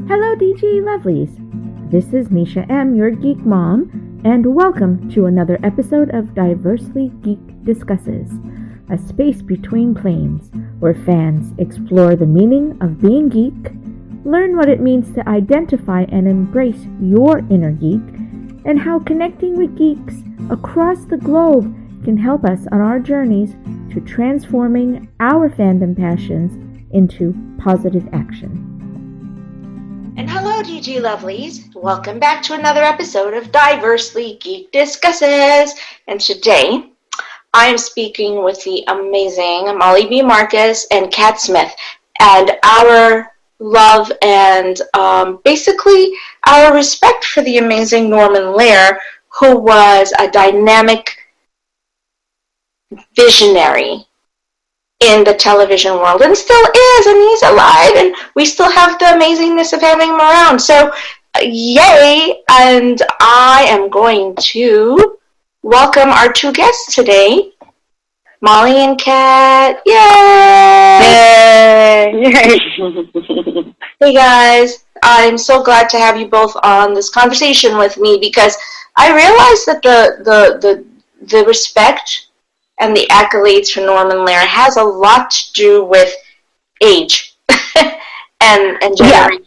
Hello DG Lovelies! This is Neisha M, your Geek Mom, and welcome to another episode of Diversely Geek Discusses, a space between planes where fans explore the meaning of being geek, learn what it means to identify and embrace your inner geek, and how connecting with geeks across the globe can help us on our journeys to transforming our fandom passions into positive action. And hello, DG Lovelies. Welcome back to another episode of Diversely Geek Discusses. And today, I am speaking with the amazing Mollee B Marcus and Kat Smith, and our love and basically our respect for the amazing Norman Lear, who was a dynamic visionary in the television world, and still is, and he's alive, and we still have the amazingness of having him around. So, yay! And I am going to welcome our two guests today, Mollee and Kat. Yay! Yay! Hey guys, I'm so glad to have you both on this conversation with me, because I realize that the respect and the accolades for Norman Lear has a lot to do with age and generation,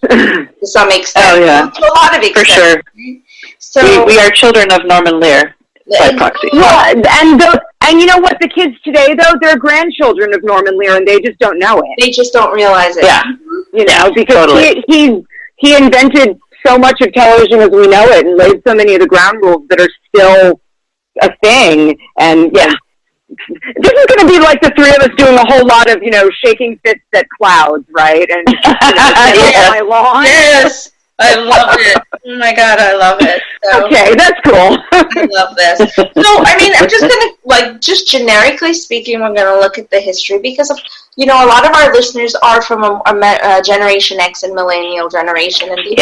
to some extent. Oh, yeah. To a lot of extent. For sure. So we are children of Norman Lear by proxy. Yeah, and you know what? The kids today, though, they're grandchildren of Norman Lear, and they just don't know it. They just don't realize it. Yeah. You know, because totally. he invented so much of television as we know it, and laid so many of the ground rules that are still a thing. And yeah. This is going to be like the three of us doing a whole lot of, shaking fists at clouds, right? And yes. my lawn. Yes, I love it. Oh my God, I love it. So, okay, that's cool. I love this. So, I mean, I'm just going to, just generically speaking, we're going to look at the history, because of, a lot of our listeners are from a Generation X and Millennial generation, and they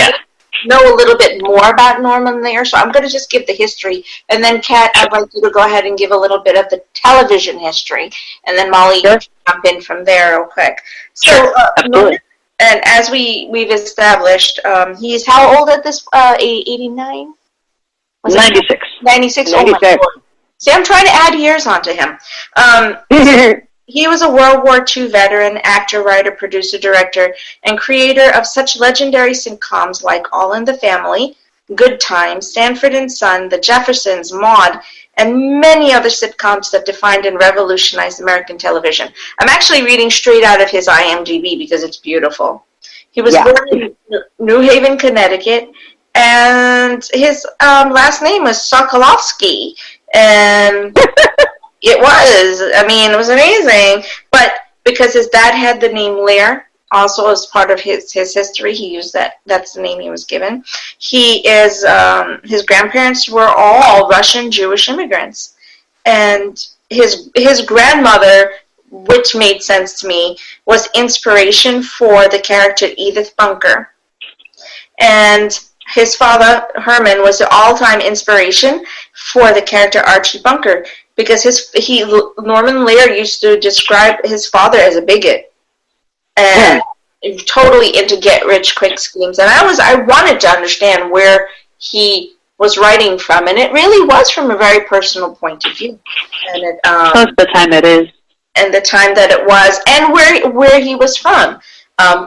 know a little bit more about Norman Lear, so I'm going to just give the history, and then Kat, I'd like you to go ahead and give a little bit of the television history, and then Mollee, sure. Jump in from there real quick. So, sure. Absolutely. And as we've established, he's how old at this, 89? 96. 96, oh my God. See, I'm trying to add years onto him. He was a World War II veteran, actor, writer, producer, director, and creator of such legendary sitcoms like All in the Family, Good Times, Sanford and Son, The Jeffersons, Maude, and many other sitcoms that defined and revolutionized American television. I'm actually reading straight out of his IMDb because it's beautiful. He was born in New Haven, Connecticut, and his last name was Sokolovsky, and it was amazing, but because his dad had the name Lear, also as part of his history, he used that's the name he was given. He is, his grandparents were all Russian Jewish immigrants, and his grandmother, which made sense to me, was inspiration for the character Edith Bunker, and his father, Herman, was the all-time inspiration for the character Archie Bunker, because Norman Lear used to describe his father as a bigot and totally into get-rich-quick schemes. And I wanted to understand where he was writing from, and it really was from a very personal point of view. And Plus the time it is. And the time that it was, and where he was from.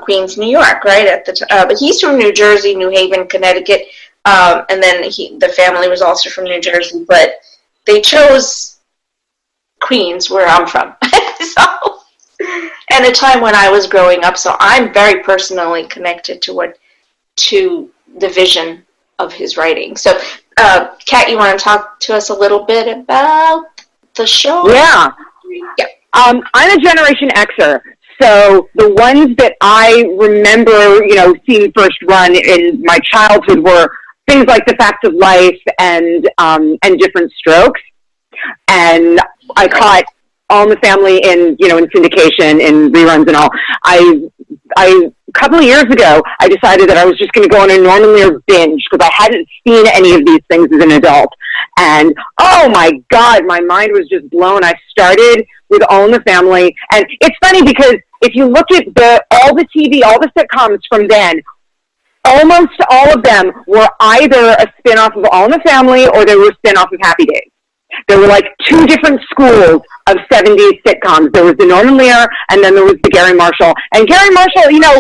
Queens, New York, right? But he's from New Jersey, New Haven, Connecticut, and then the family was also from New Jersey, but they chose Queens, where I'm from. And a time when I was growing up, so I'm very personally connected to the vision of his writing. So, Kat, you want to talk to us a little bit about the show? Yeah. I'm a Generation Xer. So the ones that I remember, seeing first run in my childhood were things like The Facts of Life and Different Strokes. And I caught All in the Family in syndication, in reruns and all. A couple of years ago, I decided that I was just going to go on a Norman Lear binge because I hadn't seen any of these things as an adult. And, oh my God, my mind was just blown. I started with All in the Family. And it's funny because if you look at all the TV, all the sitcoms from then, almost all of them were either a spin-off of All in the Family or they were a spin-off of Happy Days. There were like two different schools of 70s sitcoms. There was the Norman Lear, and then there was the Gary Marshall. And Gary Marshall, you know,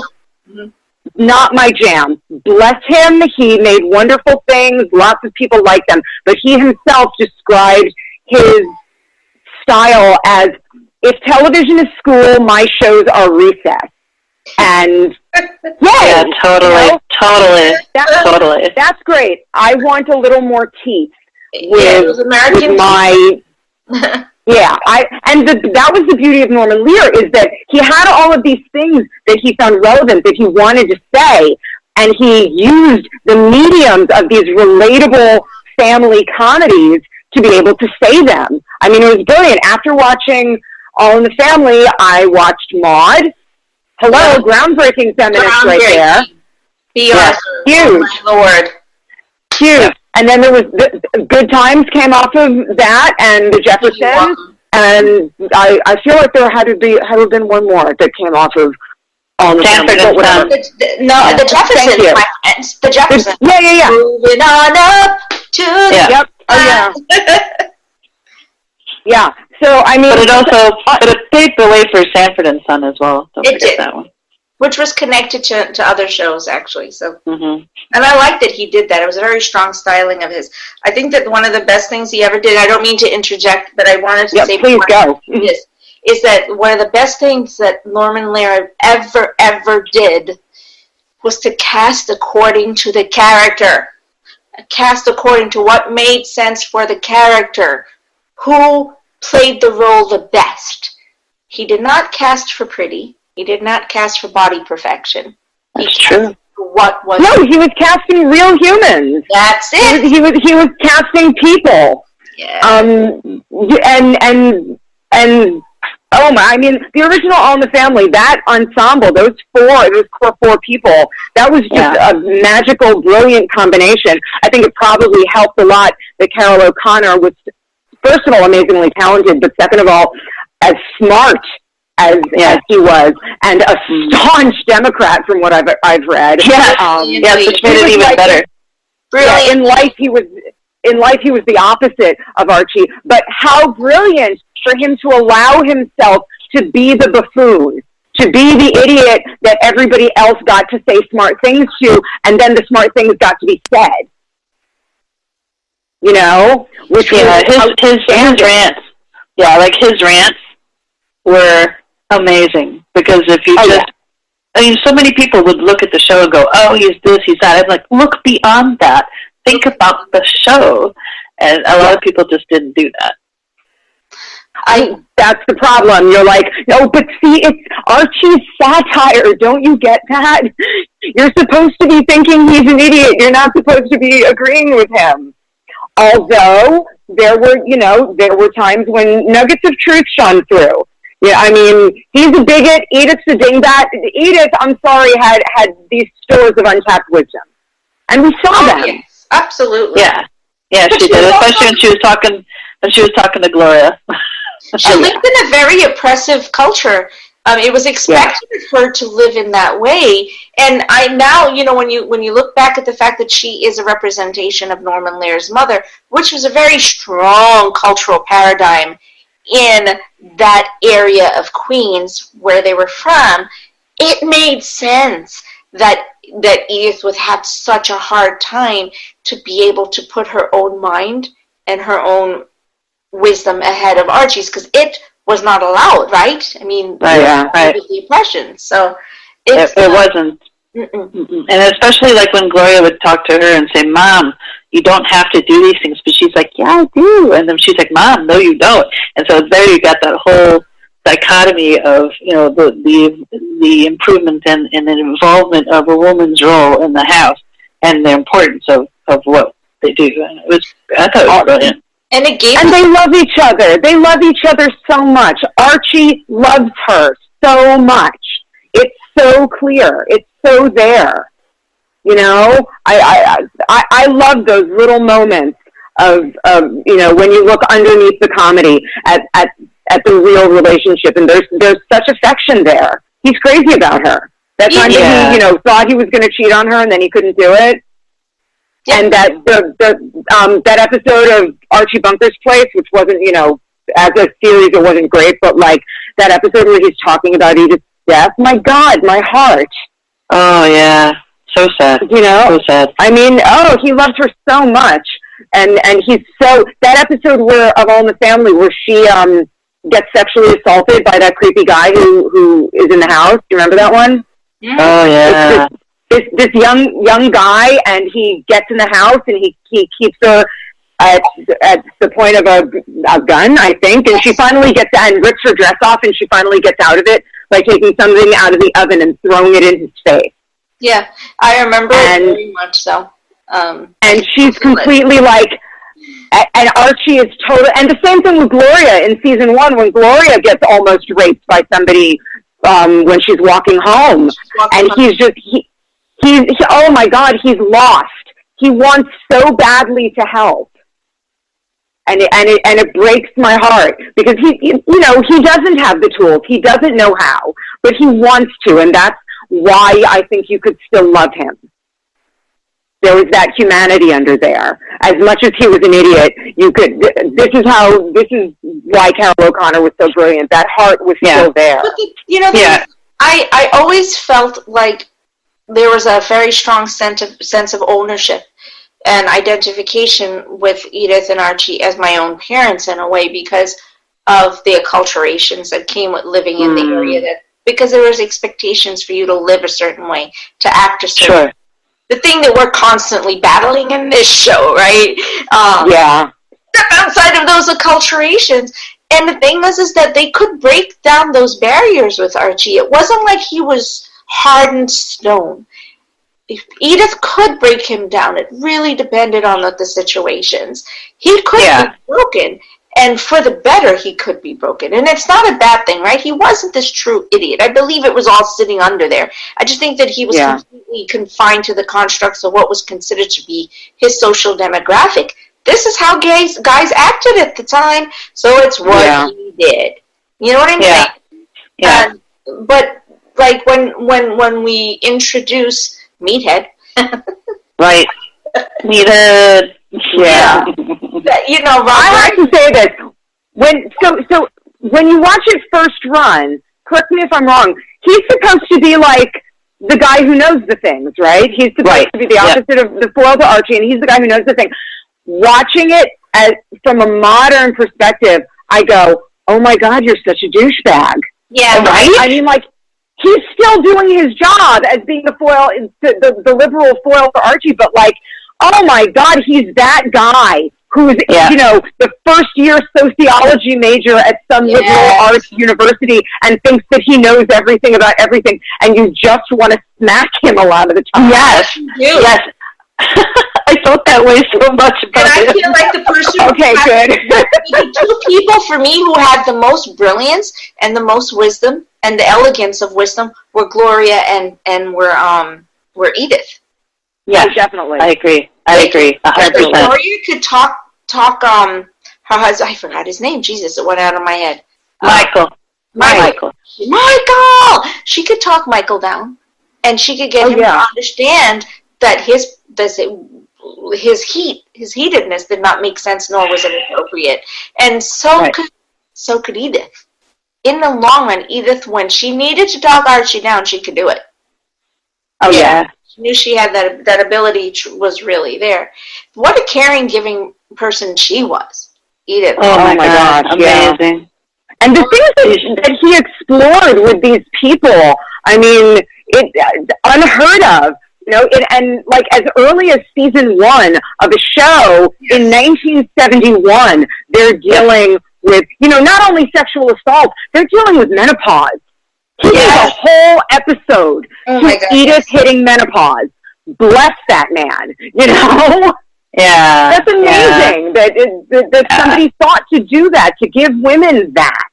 not my jam. Bless him. He made wonderful things. Lots of people liked them. But he himself described his style as, if television is school, my shows are recess. And yeah, totally, you know, totally. That's great. I want a little more teeth with American my yeah. That was the beauty of Norman Lear, is that he had all of these things that he found relevant, that he wanted to say, and he used the mediums of these relatable family comedies to be able to say them. I mean, it was brilliant. After watching All in the Family, I watched Maude. Hello, groundbreaking feminist right there. Yeah, huge. Oh, my Lord. Huge. Yeah. And then there was Good Times came off of that, and The Jeffersons. And I feel like there had to have been one more that came off of All the Sanford and Son. The Jeffersons, my friends. The Jeffersons. Yeah. Moving on up to the... Yep. Oh, yeah. Yeah. So, I mean... But it paved the way for Sanford and Son as well. Don't forget that one. Which was connected to other shows, actually. So, and I liked that he did that. It was a very strong styling of his. I think that one of the best things he ever did, I don't mean to interject, but I wanted to say... please go. Is that one of the best things that Norman Lear ever did was to cast according to the character. Cast according to what made sense for the character. Who played the role the best. He did not cast for pretty. He did not cast for body perfection. That's true. What was No, he was casting real humans. That's it. He was casting people. Yeah. And oh my! I mean, the original All in the Family, that ensemble, those core four people, that was just a magical, brilliant combination. I think it probably helped a lot that Carroll OConnor was, first of all, amazingly talented, but second of all, as smart as he was, and a staunch Democrat from what I've read. Which made it even better. Brilliant. In life, he was the opposite of Archie. But how brilliant for him to allow himself to be the buffoon, to be the idiot that everybody else got to say smart things to, and then the smart things got to be said. You know, which his rants. Yeah, like his rants were amazing, because if you I mean, so many people would look at the show and go, "Oh, he's this, he's that." I'm like, look beyond that. Think about the show, and a lot of people just didn't do that. That's the problem. You're like, no, but see, it's Archie's satire. Don't you get that? You're supposed to be thinking he's an idiot. You're not supposed to be agreeing with him. Although there were times when nuggets of truth shone through. Yeah, I mean, he's a bigot. Edith's a dingbat. Edith, I'm sorry, had these stores of untapped wisdom, and we saw them. Yes, absolutely. Yeah, she did. Especially when she was talking to Gloria. She lived in a very oppressive culture. It was expected of her to live in that way. And I now, when you look back at the fact that she is a representation of Norman Lear's mother, which was a very strong cultural paradigm in that area of Queens where they were from, it made sense that Edith would have such a hard time to be able to put her own mind and her own wisdom ahead of Archie's, because it was not allowed, right? I mean, the oppression. So it wasn't. And especially like when Gloria would talk to her and say, "Mom, you don't have to do these things," but she's like, "Yeah, I do." And then she's like, "Mom, no, you don't." And so there you got that whole dichotomy of the improvement and the involvement of a woman's role in the house and the importance of what they do. And I thought it was brilliant. And they love each other. They love each other so much. Archie loves her so much. It's so clear. It's so there. I love those little moments of when you look underneath the comedy at the real relationship, and there's such affection there. He's crazy about her. That time that he, thought he was going to cheat on her and then he couldn't do it. Yeah. And that that episode of Archie Bunker's Place, which wasn't, as a series, it wasn't great, but like that episode where he's talking about Edith's death, my God, my heart. Oh, yeah. So sad. So sad. I mean, he loved her so much. And he's that episode of All in the Family where she gets sexually assaulted by that creepy guy who is in the house. Do you remember that one? Yeah. Oh, yeah. This young guy, and he gets in the house, and he keeps her at the point of a gun, I think, and she finally gets out and rips her dress off, and she finally gets out of it by taking something out of the oven and throwing it in his face. Yeah, I remember it very much so. And she's completely like, and Archie is total, and the same thing with Gloria in season 1 when Gloria gets almost raped by somebody when she's walking home, he's oh my God, he's lost. He wants so badly to help, and it breaks my heart because he doesn't have the tools, he doesn't know how, but he wants to, and that's why I think you could still love him. There was that humanity under there. As much as he was an idiot, this is why Carroll OConnor was so brilliant. That heart was still there. But I always felt like there was a very strong sense of ownership and identification with Edith and Archie as my own parents in a way because of the acculturations that came with living in the area. Because there was expectations for you to live a certain way, to act a certain way. The thing that we're constantly battling in this show, right? Outside of those acculturations. And the thing is that they could break down those barriers with Archie. It wasn't like he was hardened stone. Edith could break him down. It really depended on the situations. He could be broken. And for the better, he could be broken. And it's not a bad thing, right? He wasn't this true idiot. I believe it was all sitting under there. I just think that he was completely confined to the constructs of what was considered to be his social demographic. This is how guys acted at the time, so it's what he did. You know what I'm saying? Yeah. But, like, when we introduce Meathead... Right. Meathead... Yeah. I have to say this. When you watch it first run, correct me if I'm wrong, he's supposed to be like the guy who knows the things, right? He's supposed to be the opposite of the foil to Archie, and he's the guy who knows the thing. Watching it from a modern perspective, I go, oh my God, you're such a douchebag. Yeah, right? I mean, like, he's still doing his job as being the foil, the liberal foil for Archie, but like, oh my God, he's that guy who's, the first-year sociology major at some liberal arts university and thinks that he knows everything about everything, and you just want to smack him a lot of the time. Yes. I felt that way so much about it. And I feel like the person the two people for me who had the most brilliance and the most wisdom and the elegance of wisdom were Gloria and were Edith. Yeah, definitely. I agree. 100%. Gloria could talk. Her husband, I forgot his name. Jesus, it went out of my head. Michael. She could talk Michael down, and she could get him to understand that his heatedness did not make sense, nor was it appropriate. And so could Edith. In the long run, Edith, when she needed to talk Archie down, she could do it. Oh yeah. She knew she had that ability was really there. What a caring, giving person she was, Edith. Oh my God, amazing. Yeah. And the things that he explored with these people, I mean, it unheard of. And like as early as season 1 of a show in 1971, they're dealing with, not only sexual assault, they're dealing with menopause. He did a whole episode to Edith hitting menopause. Bless that man, Yeah. That's amazing that somebody thought to do that, to give women that.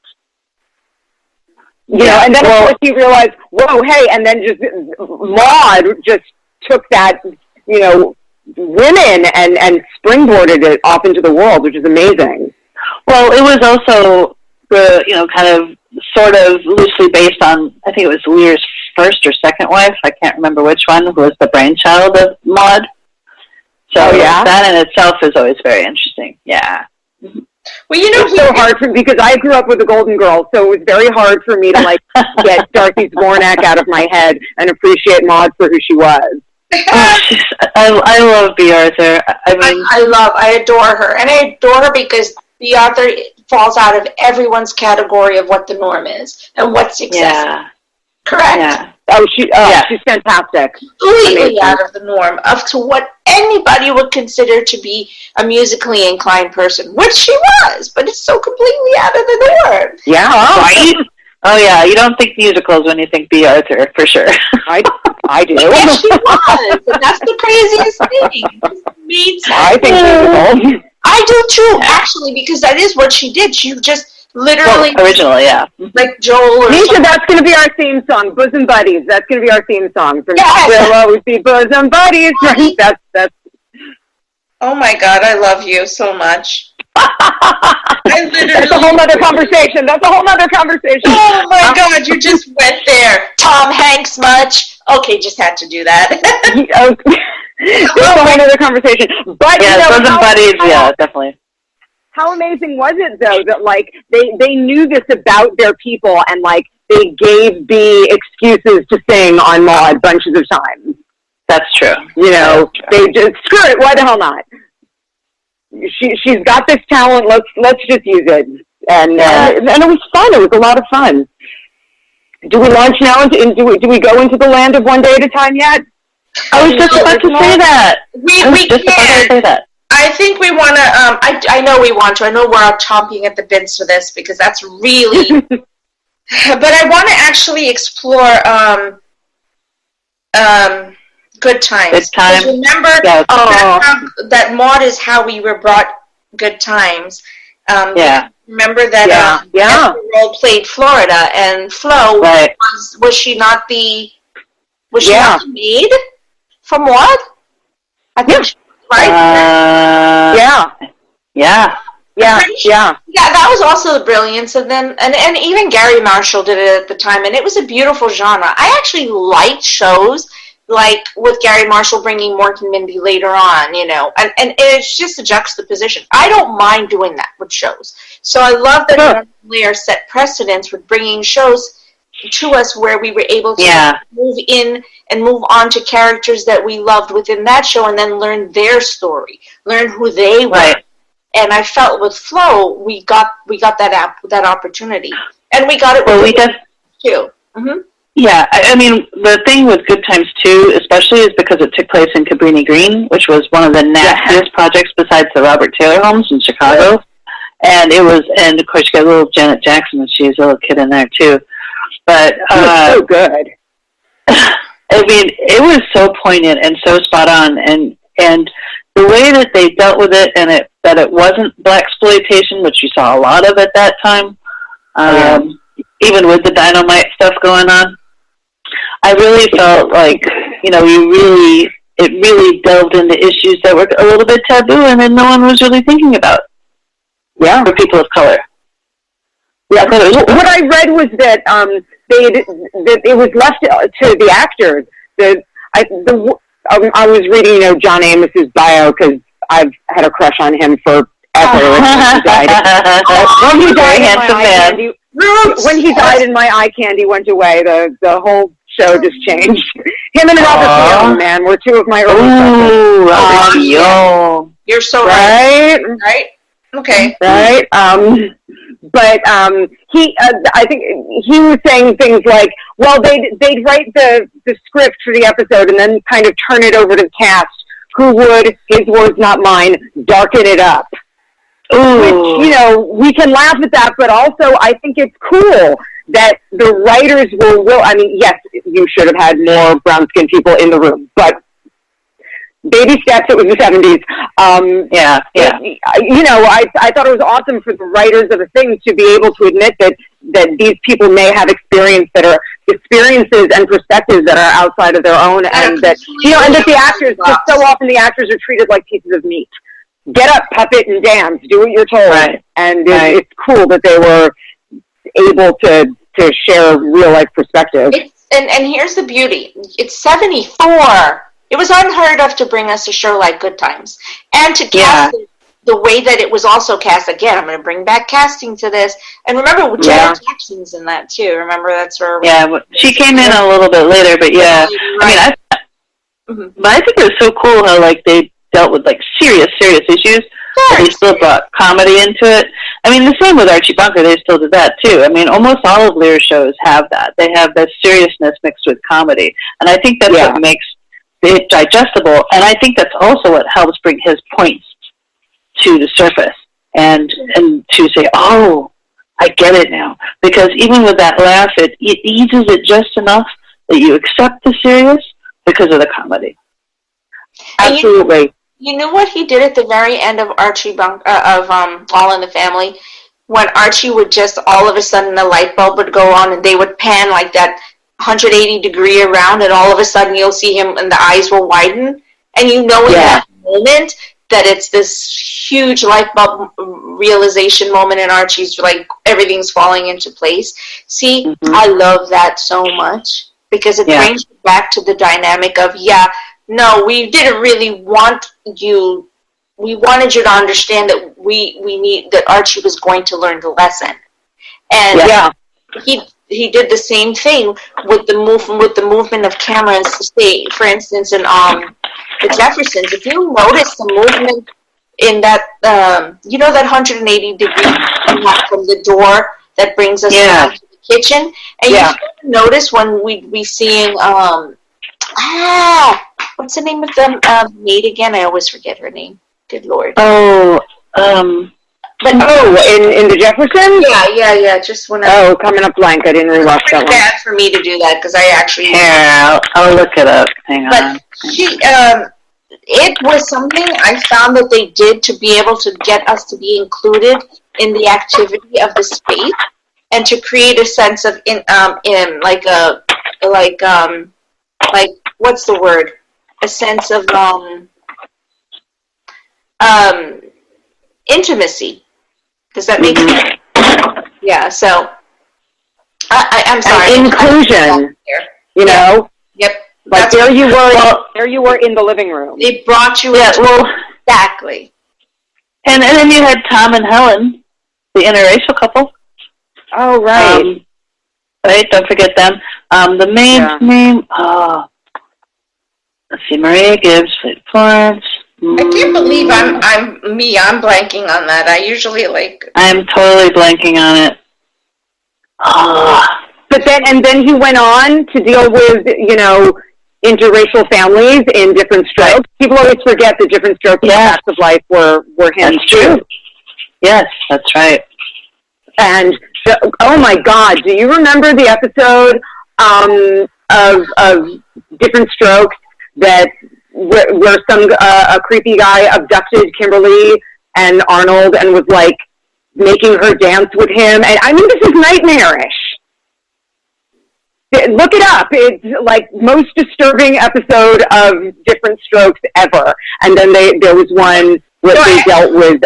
And then of course he realized, whoa, hey, and then just Maude just took that, women and springboarded it off into the world, which is amazing. Well, it was also the, kind of sort of loosely based on, I think it was Lear's first or second wife, I can't remember which one, who was the brainchild of Maude. So that in itself is always very interesting. Yeah. Well, you know, it's so hard because I grew up with a Golden Girl, so it was very hard for me to like get Dorothy Zbornak out of my head and appreciate Maude for who she was. I love B. Arthur. I adore her, and I adore her because B. Arthur falls out of everyone's category of what the norm is and what success. Yeah. Correct. Yeah. She's fantastic. Completely out of the norm of to what anybody would consider to be a musically inclined person, which she was, but it's so completely out of the norm. Yeah. Right? Oh, yeah. You don't think musicals when you think B. Arthur, for sure. I do. Yes, she was. And that's the craziest thing. It made sense. I think musicals. I do, too, actually, because that is what she did. She just literally... Well, originally, yeah. Like Joel or Neisha, something. that's going to be our theme song, Bosom Buddies. That's going to be our theme song. From Yes. We'll always be Bosom Buddies. Right? That's... Oh, my God, I love you so much. That's a whole other conversation. Oh my God, you just went there. Tom Hanks much? Okay, just had to do that. That's a whole other conversation. But yeah, Bosom Buddies, yeah, definitely. How amazing was it though that like they knew this about their people and like they gave B excuses to sing on Maude bunches of times. That's true. You know, they just screw it. Why the hell not? She's got this talent. Let's just use it. And it was fun. It was a lot of fun. Do we launch now? Do we go into the land of One Day at a Time yet? I was just about to say that. We can. I think we want to. I know we want to. I know we're out chomping at the bits for this because that's really. But I want to actually explore Good Times. Good Times. Remember that Maude is how we were brought Good Times. Remember that role played Florida, and Flo was she not the not the maid for Maude? I think that was also the brilliance of them, and even Gary Marshall did it at the time, and it was a beautiful genre. I actually liked shows like with Gary Marshall bringing Mork and Mindy later on, you know, and it's just a juxtaposition. I don't mind doing that with shows. So I love that Norman Lear set precedents with bringing shows to us where we were able to move in and move on to characters that we loved within that show and then learn their story, learn who they were. Right. And I felt with Flo, we got that opportunity. And we got it with too. Mm-hmm. Yeah, I mean, the thing with Good Times 2, especially, is because it took place in Cabrini Green, which was one of the nastiest projects besides the Robert Taylor homes in Chicago. And it was, and of course, you got little Janet Jackson, and she's a little kid in there, too. But, it was so good. I mean, it was so poignant and so spot on, and the way that they dealt with it, and that it wasn't blaxploitation, which you saw a lot of at that time, even with the dynamite stuff going on. I really felt like, you know, it really delved into issues that were a little bit taboo and that no one was really thinking about. Yeah. For people of color. Yeah. What I read was that that it was left to the actors. I was reading, you know, John Amos's bio because I've had a crush on him forever. When he died and my eye candy went away, the whole show just changed. Him and Robert Young, man, were two of my early crushes. You're so right. Right? Okay. Right? But I think he was saying things like, well, they'd write the script for the episode and then kind of turn it over to the cast, who would, his words not mine, darken it up. Ooh. Which, you know, we can laugh at that, but also I think it's cool that the writers will, I mean, yes, you should have had more brown-skinned people in the room, but baby steps, it was the 70s. You know, I thought it was awesome for the writers of the thing to be able to admit that these people may have experiences and perspectives that are outside of their own, and that, you know, and that the actors, just so often the actors are treated like pieces of meat. Get up, puppet, and dance. Do what you're told. Right. And it's cool that they were able to share real life perspective. and here's the beauty. It's 74. It was unheard of to bring us a show like Good Times. And to cast it the way that it was also cast. Again, I'm going to bring back casting to this. And remember, Janet Jackson's in that, too. Remember, that's where... Yeah, she came in a little bit later, but yeah. Right. I mean, but I think it was so cool how, like, they dealt with, like, serious issues. But they still brought comedy into it. I mean, the same with Archie Bunker. They still did that, too. I mean, almost all of Lear's shows have that. They have that seriousness mixed with comedy. And I think that's what makes it digestible. And I think that's also what helps bring his points to the surface. And to say, oh, I get it now. Because even with that laugh, it eases it just enough that you accept the serious because of the comedy. Absolutely. You know what he did at the very end of Archie Bunker, All in the Family? When Archie would just, all of a sudden, the light bulb would go on and they would pan like that 180 degree around, and all of a sudden you'll see him and the eyes will widen. And you know in that moment that it's this huge light bulb realization moment in Archie's, like, everything's falling into place. See, I love that so much because it brings you back to the dynamic of, no, we didn't really want you. We wanted you to understand that that Archie was going to learn the lesson, and he did the same thing with the movement of cameras. Say, for instance, in the Jeffersons, if you notice the movement in that, that 180 degree from the door that brings us down to the kitchen, and you notice when we'd be seeing what's the name of the maid again? I always forget her name. Good Lord. In the Jeffersons? Yeah. Just when coming up blank. I didn't rewatch that one. It's bad for me to do that because I actually. Yeah, I'll look it up. Hang on. But it was something I found that they did to be able to get us to be included in the activity of the space and to create a sense of what's the word? A sense of intimacy. Does that make sense? Yeah. So I'm sorry. And inclusion. You know. Yep. Like there you were. There you were in the living room. They brought you. Exactly. And then you had Tom and Helen, the interracial couple. Oh right. Right. Don't forget them. The maid's name. Let's see, Maria Gibbs played Florence. I can't believe I'm blanking on that. I usually I'm totally blanking on it. But then he went on to deal with, interracial families in Different Strokes. Right. People always forget that Different Strokes and Facts of Life were him too. Yes, that's right. And oh my God, do you remember the episode of Different Strokes where some a creepy guy abducted Kimberly and Arnold and was like making her dance with him? And I mean, this is nightmarish. Look it up. It's like most disturbing episode of Different Strokes ever. And then there was one where they dealt with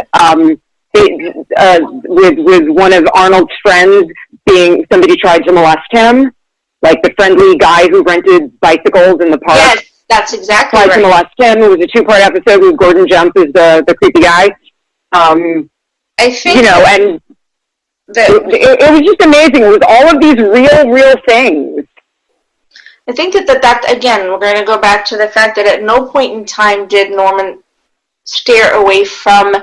with one of Arnold's friends being somebody tried to molest him, like the friendly guy who rented bicycles in the park. Yes. That's exactly right. Tried to molest him. It was a 2-part episode with Gordon Jump as the creepy guy. I think and it was just amazing. It was all of these real things. I think that again, we're going to go back to the fact that at no point in time did Norman steer away from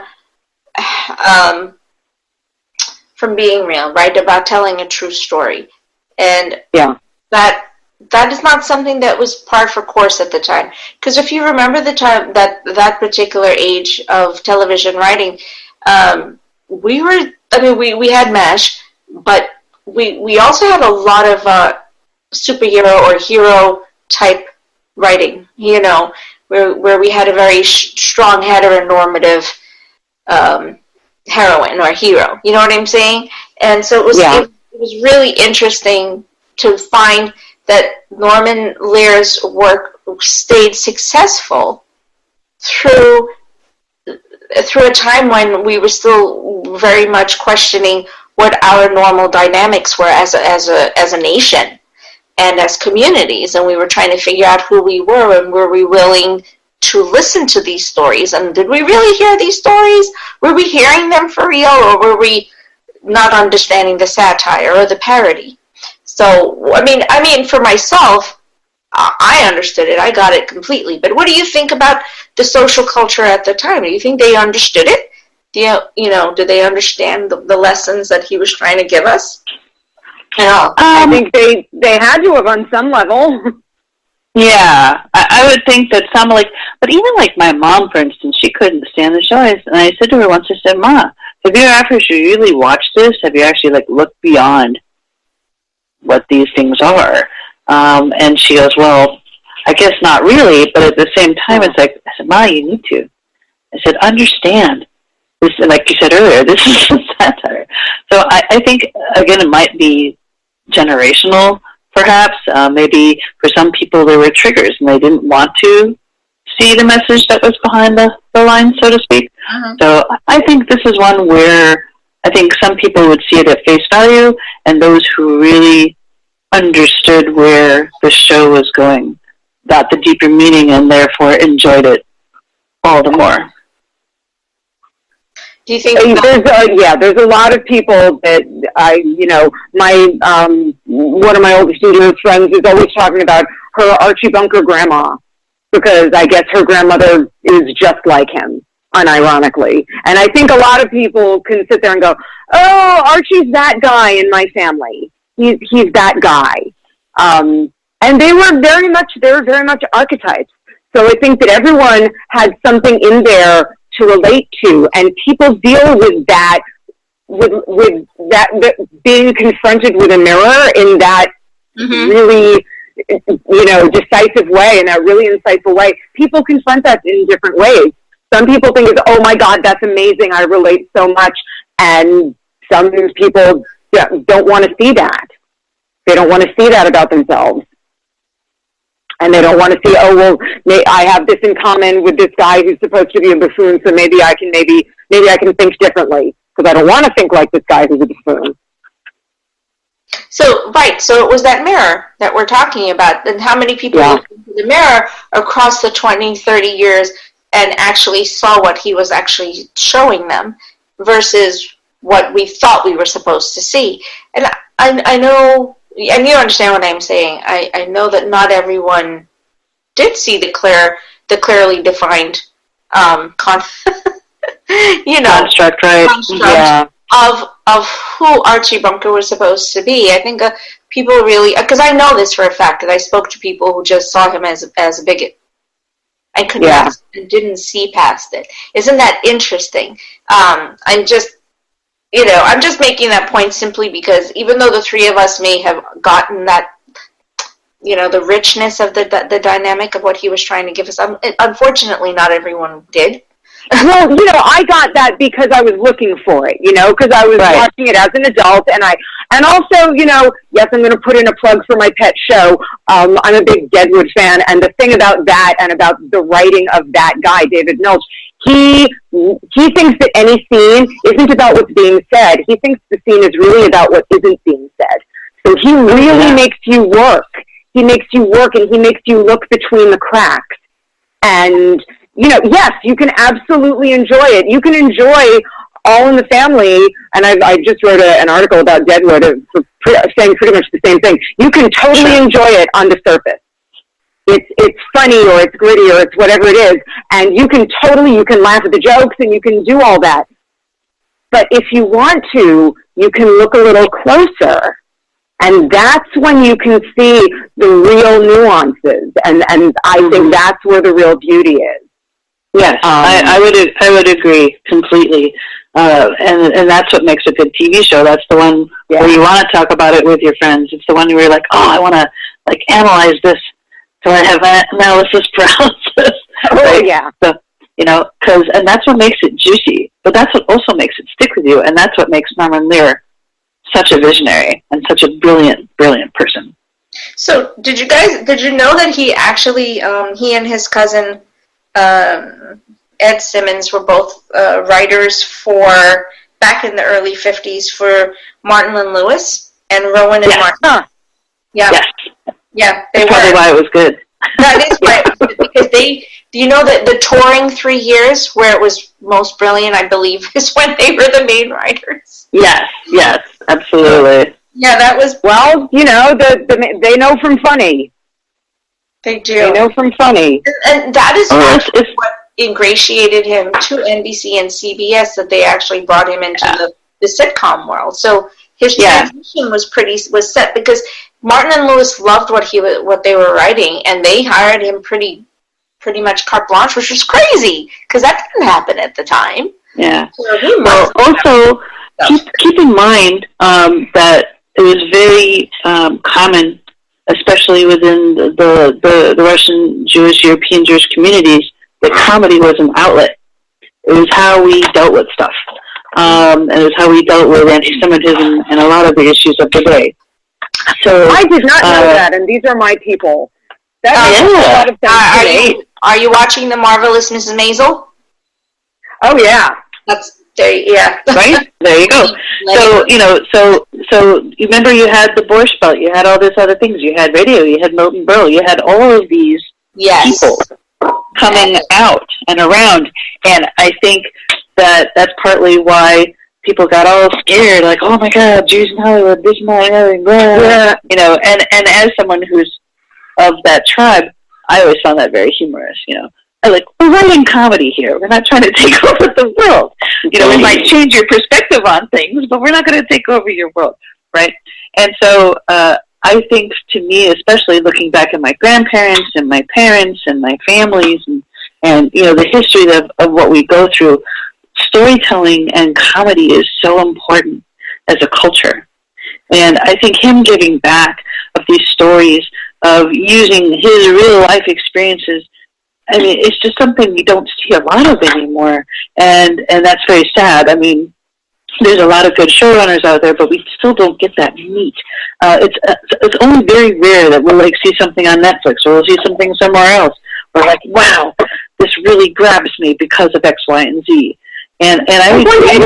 being real, right? About telling a true story, and that is not something that was par for course at the time. Because if you remember the time that particular age of television writing, we had MASH, but we also had a lot of superhero or hero type writing, where we had a very strong heteronormative heroine or hero. You know what I'm saying? And so it was really interesting to find that Norman Lear's work stayed successful through a time when we were still very much questioning what our normal dynamics were as a nation. and as communities, and we were trying to figure out who we were and were we willing to listen to these stories, and did we really hear these stories? Were we hearing them for real, or were we not understanding the satire or the parody? So, I mean, for myself, I understood it. I got it completely. But what do you think about the social culture at the time? Do you think they understood it? Do they understand the lessons that he was trying to give us? I think they had to have on some level. Yeah, I would think that some, but even my mom, for instance, she couldn't stand the show. And I said to her once, I said, Ma, have you actually really watched this? Have you actually looked beyond what these things are? And she goes, well, I guess not really, but at the same time, it's I said, Ma, you need to. I said, understand this, like you said earlier, this is satire. So I think, again, it might be generational, perhaps. Maybe for some people there were triggers and they didn't want to see the message that was behind the line, so to speak. Uh-huh. So I think this is one where I think some people would see it at face value, and those who really understood where the show was going got the deeper meaning and therefore enjoyed it all the more. Do you think there's a lot of people that one of my oldest studio friends is always talking about her Archie Bunker grandma, because I guess her grandmother is just like him, unironically. And I think a lot of people can sit there and go, oh, Archie's that guy in my family. He's that guy. And they were very much archetypes. So I think that everyone had something in there to relate to, and people deal with that, with that being confronted with a mirror in that really, decisive way, in that really insightful way. People confront that in different ways. Some people think it's, oh my God, that's amazing, I relate so much, and some people don't want to see that. They don't want to see that about themselves. And they don't want to see, oh, well, I have this in common with this guy who's supposed to be a buffoon, so maybe I can think differently, because I don't want to think like this guy who's a buffoon. So it was that mirror that we're talking about, and how many people looked into the mirror across the 20, 30 years and actually saw what he was actually showing them versus what we thought we were supposed to see. And I know, and you understand what I'm saying. I know that not everyone did see the clearly defined construct, right? Yeah. Of who Archie Bunker was supposed to be. I think people really, because I know this for a fact, that I spoke to people who just saw him as a bigot. I could not and didn't see past it. Isn't that interesting? I'm just making that point simply because even though the three of us may have gotten that, the richness of the dynamic of what he was trying to give us, unfortunately not everyone did. Well, I got that because I was looking for it, because I was watching it as an adult, and also, yes, I'm going to put in a plug for my pet show. I'm a big Deadwood fan, and the thing about that and about the writing of that guy, David Milch, he thinks that any scene isn't about what's being said. He thinks the scene is really about what isn't being said. So he really makes you work. He makes you work, and he makes you look between the cracks. And yes, you can absolutely enjoy it. You can enjoy All in the Family, and I just wrote an article about Deadwood saying pretty much the same thing. You can totally enjoy it on the surface. It's funny, or it's gritty, or it's whatever it is, and you can laugh at the jokes, and you can do all that. But if you want to, you can look a little closer, and that's when you can see the real nuances, and I think that's where the real beauty is. Yes, I would agree completely, and that's what makes a good TV show. That's the one where you want to talk about it with your friends. It's the one where you're like, oh, I want to analyze this, so I have analysis paralysis. Oh yeah. So, and that's what makes it juicy. But that's what also makes it stick with you, and that's what makes Norman Lear such a visionary and such a brilliant, brilliant person. So, did you know that he actually, he and his cousin Ed Simmons were both writers for, back in the early 50s, for Martin and Lewis and Rowan and Martin? Huh. Yeah. Yes, Yeah, that's probably why it was good. That is right, because the touring 3 years where it was most brilliant, I believe, is when they were the main writers. Yes, absolutely. Yeah, that was... Well, they know from funny. They do. They know from funny. And that is what ingratiated him to NBC and CBS, that they actually brought him into the sitcom world. So his transition was set, because Martin and Lewis loved what they were writing, and they hired him pretty much carte blanche, which was crazy, because that didn't happen at the time. Yeah. So also, keep in mind that it was very common, especially within the Russian Jewish, European Jewish communities, that comedy was an outlet. It was how we dealt with stuff. And it was how we dealt with anti-Semitism and a lot of the issues of the day. So I did not know that, and these are my people. That makes a lot of sense to me. Are you watching The Marvelous Mrs. Maisel? Oh, yeah. Right? There you go. So you remember you had the Borscht Belt, you had all these other things, you had radio, you had Milton Berle, you had all of these people coming out and around, and I think that's partly why people got all scared, like, oh my God, Jews in Hollywood, this and that, blah. And as someone who's of that tribe, I always found that very humorous, we're writing comedy here. We're not trying to take over the world. We might change your perspective on things, but we're not going to take over your world, right? And so I think, to me, especially looking back at my grandparents and my parents and my families and the history of what we go through, storytelling and comedy is so important as a culture. And I think him giving back of these stories, of using his real life experiences, I mean, it's just something you don't see a lot of anymore, and that's very sad. I mean, there's a lot of good showrunners out there, but we still don't get that meat. It's only very rare that we'll see something on Netflix, or we'll see something somewhere else. We're like, wow, this really grabs me because of X, Y, and Z. And I would say,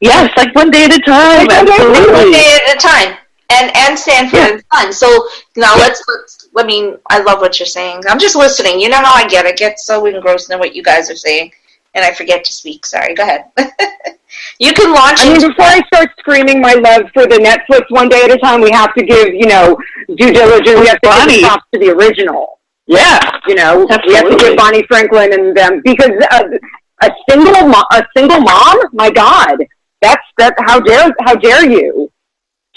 yes, like one day at a time. Absolutely. One day at a time. And Sanford and Son. So now I love what you're saying. I'm just listening. You know how I get. I get so engrossed in what you guys are saying, and I forget to speak. Sorry, go ahead. You can launch. Before I start screaming my love for the Netflix One Day at a Time, we have to give, due diligence. We have to give props to the original. Yeah. We have to give Bonnie Franklin and them, because a single mom. My God, that's how dare you?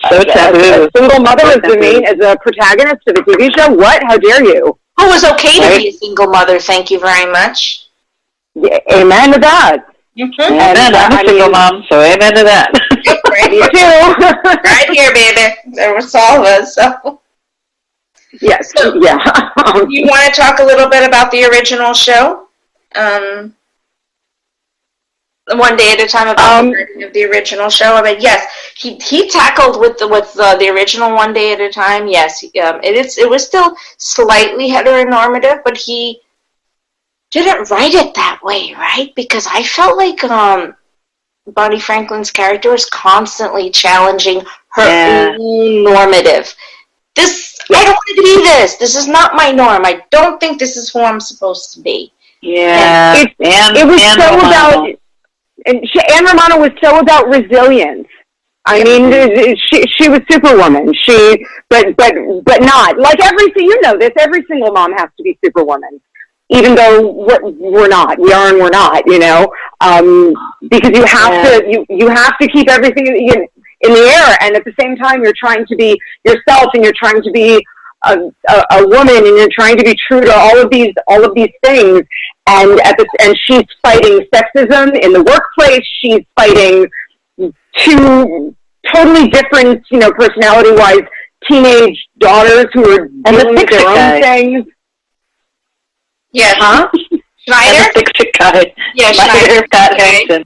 So taboo. A single mother as a protagonist of a TV show? What? How dare you? It was okay to be a single mother. Thank you very much. Yeah, amen to that. Mm-hmm. Amen. I'm a single mom, so amen to that. Right here too. Right here, baby. There was all of us. So. Yes. So, yeah. You want to talk a little bit about the original show? One Day at a Time, about the original show. I mean, yes, he tackled with the original One Day at a Time. Yes, it was still slightly heteronormative, but he didn't write it that way, right? Because I felt like Bonnie Franklin's character was constantly challenging her own normative. I don't want to be this. This is not my norm. I don't think this is who I'm supposed to be. Yeah, it was so about. And Anne Romano was so about resilience. I mean, she was Superwoman. But not like every single mom has to be Superwoman, even though we're not. We are and we're not. Because you have to keep everything in the air, and at the same time, you're trying to be yourself, and you're trying to be a woman, and you're trying to be true to all of these things. And she's fighting sexism in the workplace. She's fighting two totally different, personality-wise, teenage daughters who are dealing with their own things. Yeah. Huh? Schneider? The thick guy. Yeah, Schneider. Pat Hankton.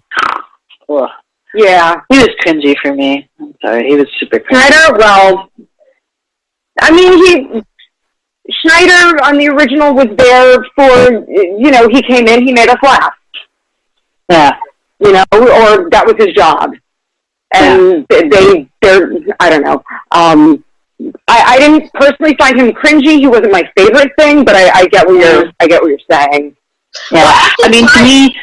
Oh. Yeah. He was cringy for me. I'm sorry. He was super cringy. Schneider, well, I mean, Schneider on the original was there for, he came in, he made us laugh. Yeah. Or that was his job. And they're I don't know. I didn't personally find him cringy. He wasn't my favorite thing, but I get what you're saying. Yeah, well, I mean, to me,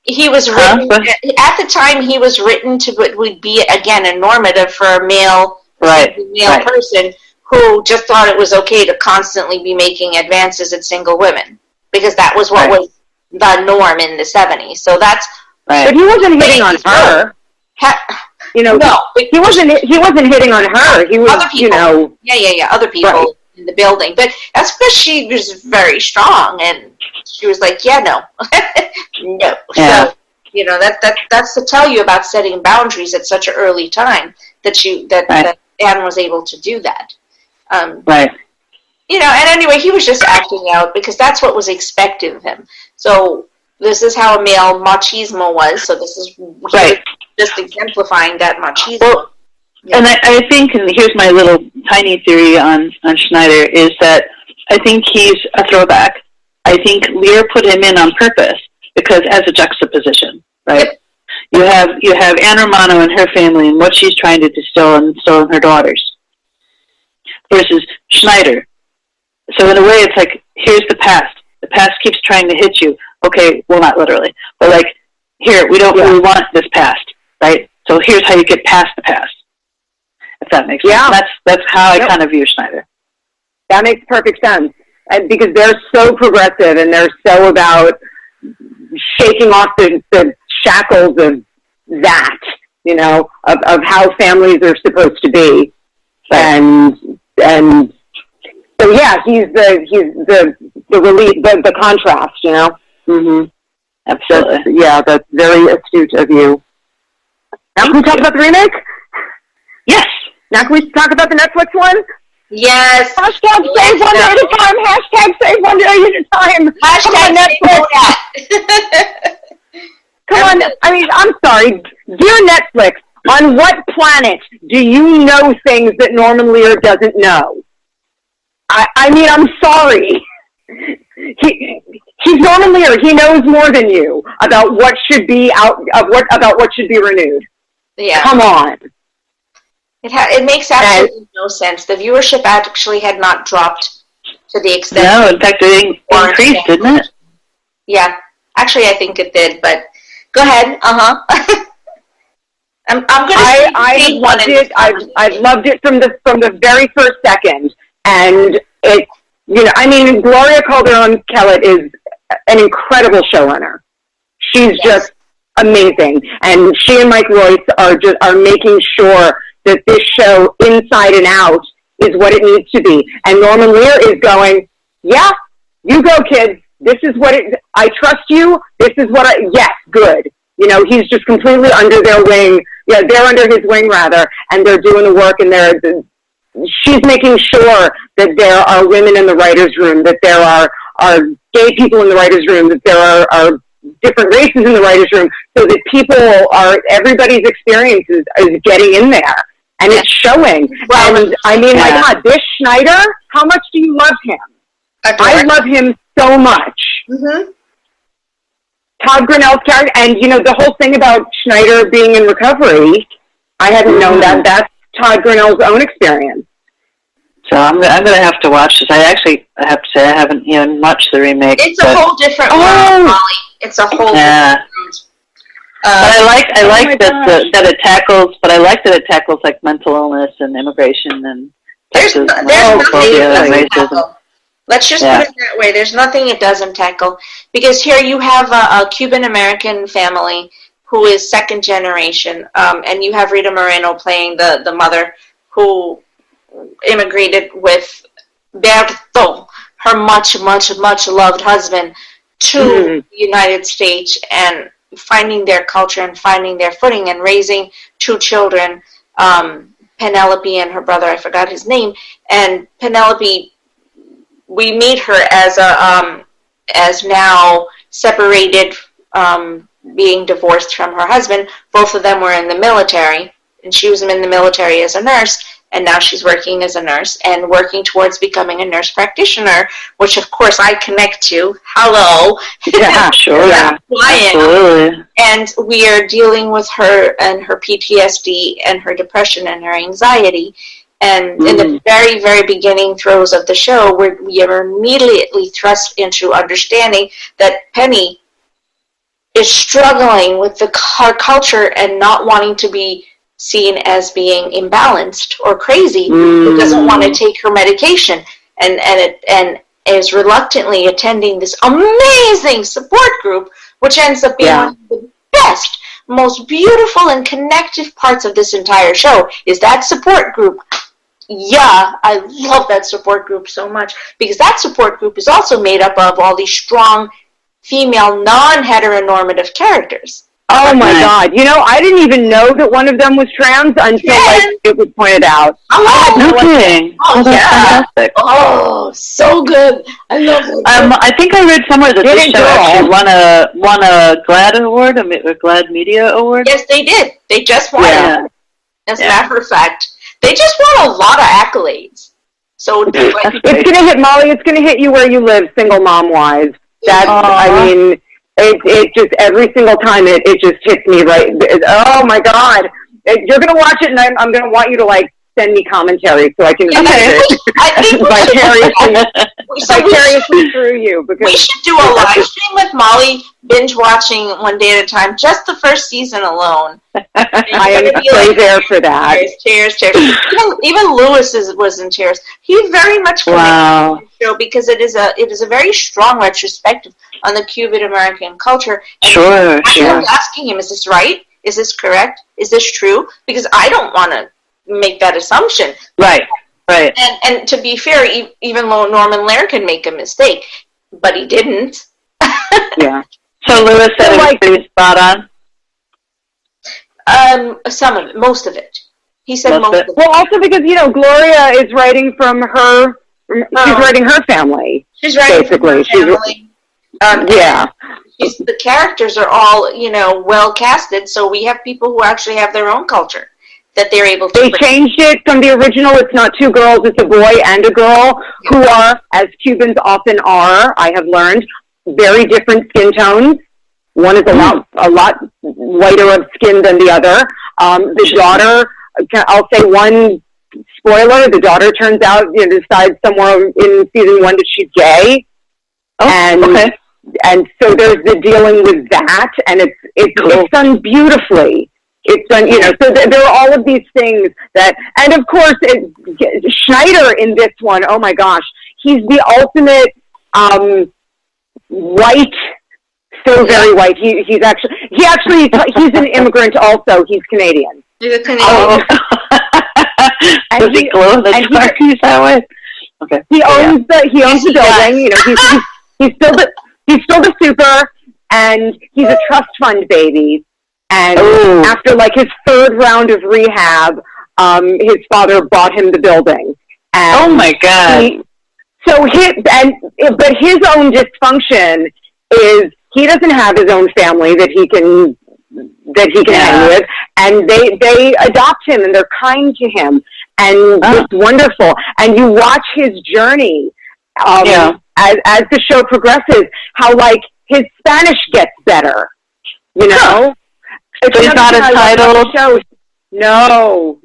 he was written at the time. He was written to what would be again a normative for a male person who just thought it was okay to constantly be making advances at single women because that was what was the norm in the 70s. So that's. Right. But he wasn't hitting on her. No, he wasn't hitting on her. He was, other people. Other people in the building. But that's because she was very strong, and she was like, no. No. Yeah. So, that's to tell you about setting boundaries at such an early time that Anne was able to do that. Right. And anyway, he was just acting out because that's what was expected of him. So this is how a male machismo was. So this is just exemplifying that machismo. Well, and I think, and here's my little tiny theory on Schneider, is that I think he's a throwback. I think Lear put him in on purpose because as a juxtaposition, right? Yep. You have Anne Romano and her family and what she's trying to instill in her daughters versus Schneider. So in a way, it's like, here's the past. The past keeps trying to hit you. Okay, well, not literally, but like, here, we don't really want this past, right? So here's how you get past the past, if that makes sense. Yeah. That's how I kind of view Schneider. That makes perfect sense. And because they're so progressive and they're so about shaking off the shackles of that, of how families are supposed to be. Right. And so he's the relief, the contrast, Mm-hmm. Absolutely. That's very astute of you. Now can we talk about the remake? Yes. Now can we talk about the Netflix one? Yes. Hashtag save one day at a time. Hashtag save one day at a time. Hashtag Netflix. Come on. I mean, I'm sorry. Dear Netflix, on what planet do you know things that Norman Lear doesn't know? I mean, I'm sorry. He's Norman Lear. He knows more than you about what should be about what should be renewed. Yeah. Come on. It makes absolutely no sense. The viewership actually had not dropped to the extent. No, in fact, it increased, didn't it? Yeah. Actually, I think it did, but go ahead. I'm going to I loved it. I loved it from the very first second, and it. Gloria Calderon-Kellett is an incredible showrunner. She's just amazing, and she and Mike Royce are making sure that this show, inside and out, is what it needs to be. And Norman Lear is going, yeah, you go, kids. This is what I trust you. This is what yes, good. He's just completely under their wing. Yeah, they're under his wing, rather, and they're doing the work, and she's making sure that there are women in the writer's room, that there are gay people in the writer's room, that there are different races in the writer's room, so that everybody's experience is getting in there, and it's showing. Well, and my God, this Schneider, how much do you love him? I love him so much. Mm-hmm. Todd Grinnell's character, and the whole thing about Schneider being in recovery, I hadn't known that. That's Todd Grinnell's own experience. So I'm going to have to watch this. I have to say I haven't even watched the remake. It's a whole different world, Molly. It's a whole different world. But I like that it tackles. But I like that it tackles like mental illness and immigration and there's nothing it doesn't tackle. Let's just put it that way. There's nothing it doesn't tackle because here you have a Cuban American family who is second generation, and you have Rita Moreno playing the mother who immigrated with Berto, her much loved husband, to the United States, and finding their culture and finding their footing and raising two children, Penelope and her brother, I forgot his name, and Penelope, we meet her as now separated, being divorced from her husband. Both of them were in the military, and she was in the military as a nurse, and now she's working as a nurse and working towards becoming a nurse practitioner, which of course I connect to. Hello. Yeah, sure. Yeah, absolutely. And we are dealing with her and her PTSD and her depression and her anxiety. And in the very, very beginning throes of the show, we are immediately thrust into understanding that Penny is struggling with her culture and not wanting to be seen as being imbalanced or crazy, who doesn't want to take her medication, and is reluctantly attending this amazing support group, which ends up being one of the best, most beautiful and connective parts of this entire show, is that support group. Yeah, I love that support group so much, because that support group is also made up of all these strong female non-heteronormative characters. Oh my God! You know, I didn't even know that one of them was trans until like it was pointed out. Oh, no kidding! Oh, yeah! Fantastic. Oh, so good! I love it. I think I read somewhere that this show actually won a GLAAD award, a GLAAD Media Award. Yes, they did. They just won it. As a matter of fact, they just won a lot of accolades. So it's gonna hit Molly. It's gonna hit you where you live, single mom wise. That's I mean. It just, every single time it just hits me right. Oh my God. You're going to watch it and I'm going to want you to like send me commentary so I can read it. I think vicariously through you. Because we should do a live stream with Molly, binge watching one day at a time, just the first season alone. I am so there for that. Tears. Even Lewis was in tears. He very much connected to the show because it is a very strong retrospective on the Cuban American culture. And I was asking him, is this right? Is this correct? Is this true? Because I don't want to make that assumption. Right. And to be fair, even though Norman Lear can make a mistake, but he didn't. Yeah. So Lewis said it was pretty spot on? Some of it, most of it. He said most of it. Well, also because, you know, Gloria is writing from her, she's writing her family. She's writing basically. from her family. The characters are all, you know, well casted, so we have people who actually have their own culture that they're able to. They changed it from the original. It's not two girls; it's a boy and a girl who are, as Cubans often are, I have learned, very different skin tones. One is a lot whiter of skin than the other. The daughter, I'll say one spoiler: the daughter turns out, you know, decides somewhere in season 1 that she's gay. And so there's the dealing with that, and it's done beautifully. It's done, you know, so there are all of these things that, and of course, Schneider in this one, oh my gosh, he's the ultimate white, so very white. He's an immigrant also. He's Canadian. He's a Canadian. Oh. Does he glow in the dark? He's that way? Okay. He owns the building. You know, he's still the super, and he's a trust fund baby. And after like his 3rd round of rehab, his father bought him the building. And oh my God! But his own dysfunction is he doesn't have his own family that he can hang with, and they adopt him and they're kind to him, and it's wonderful. And you watch his journey as the show progresses, how like his Spanish gets better, you know. So he's not entitled? No.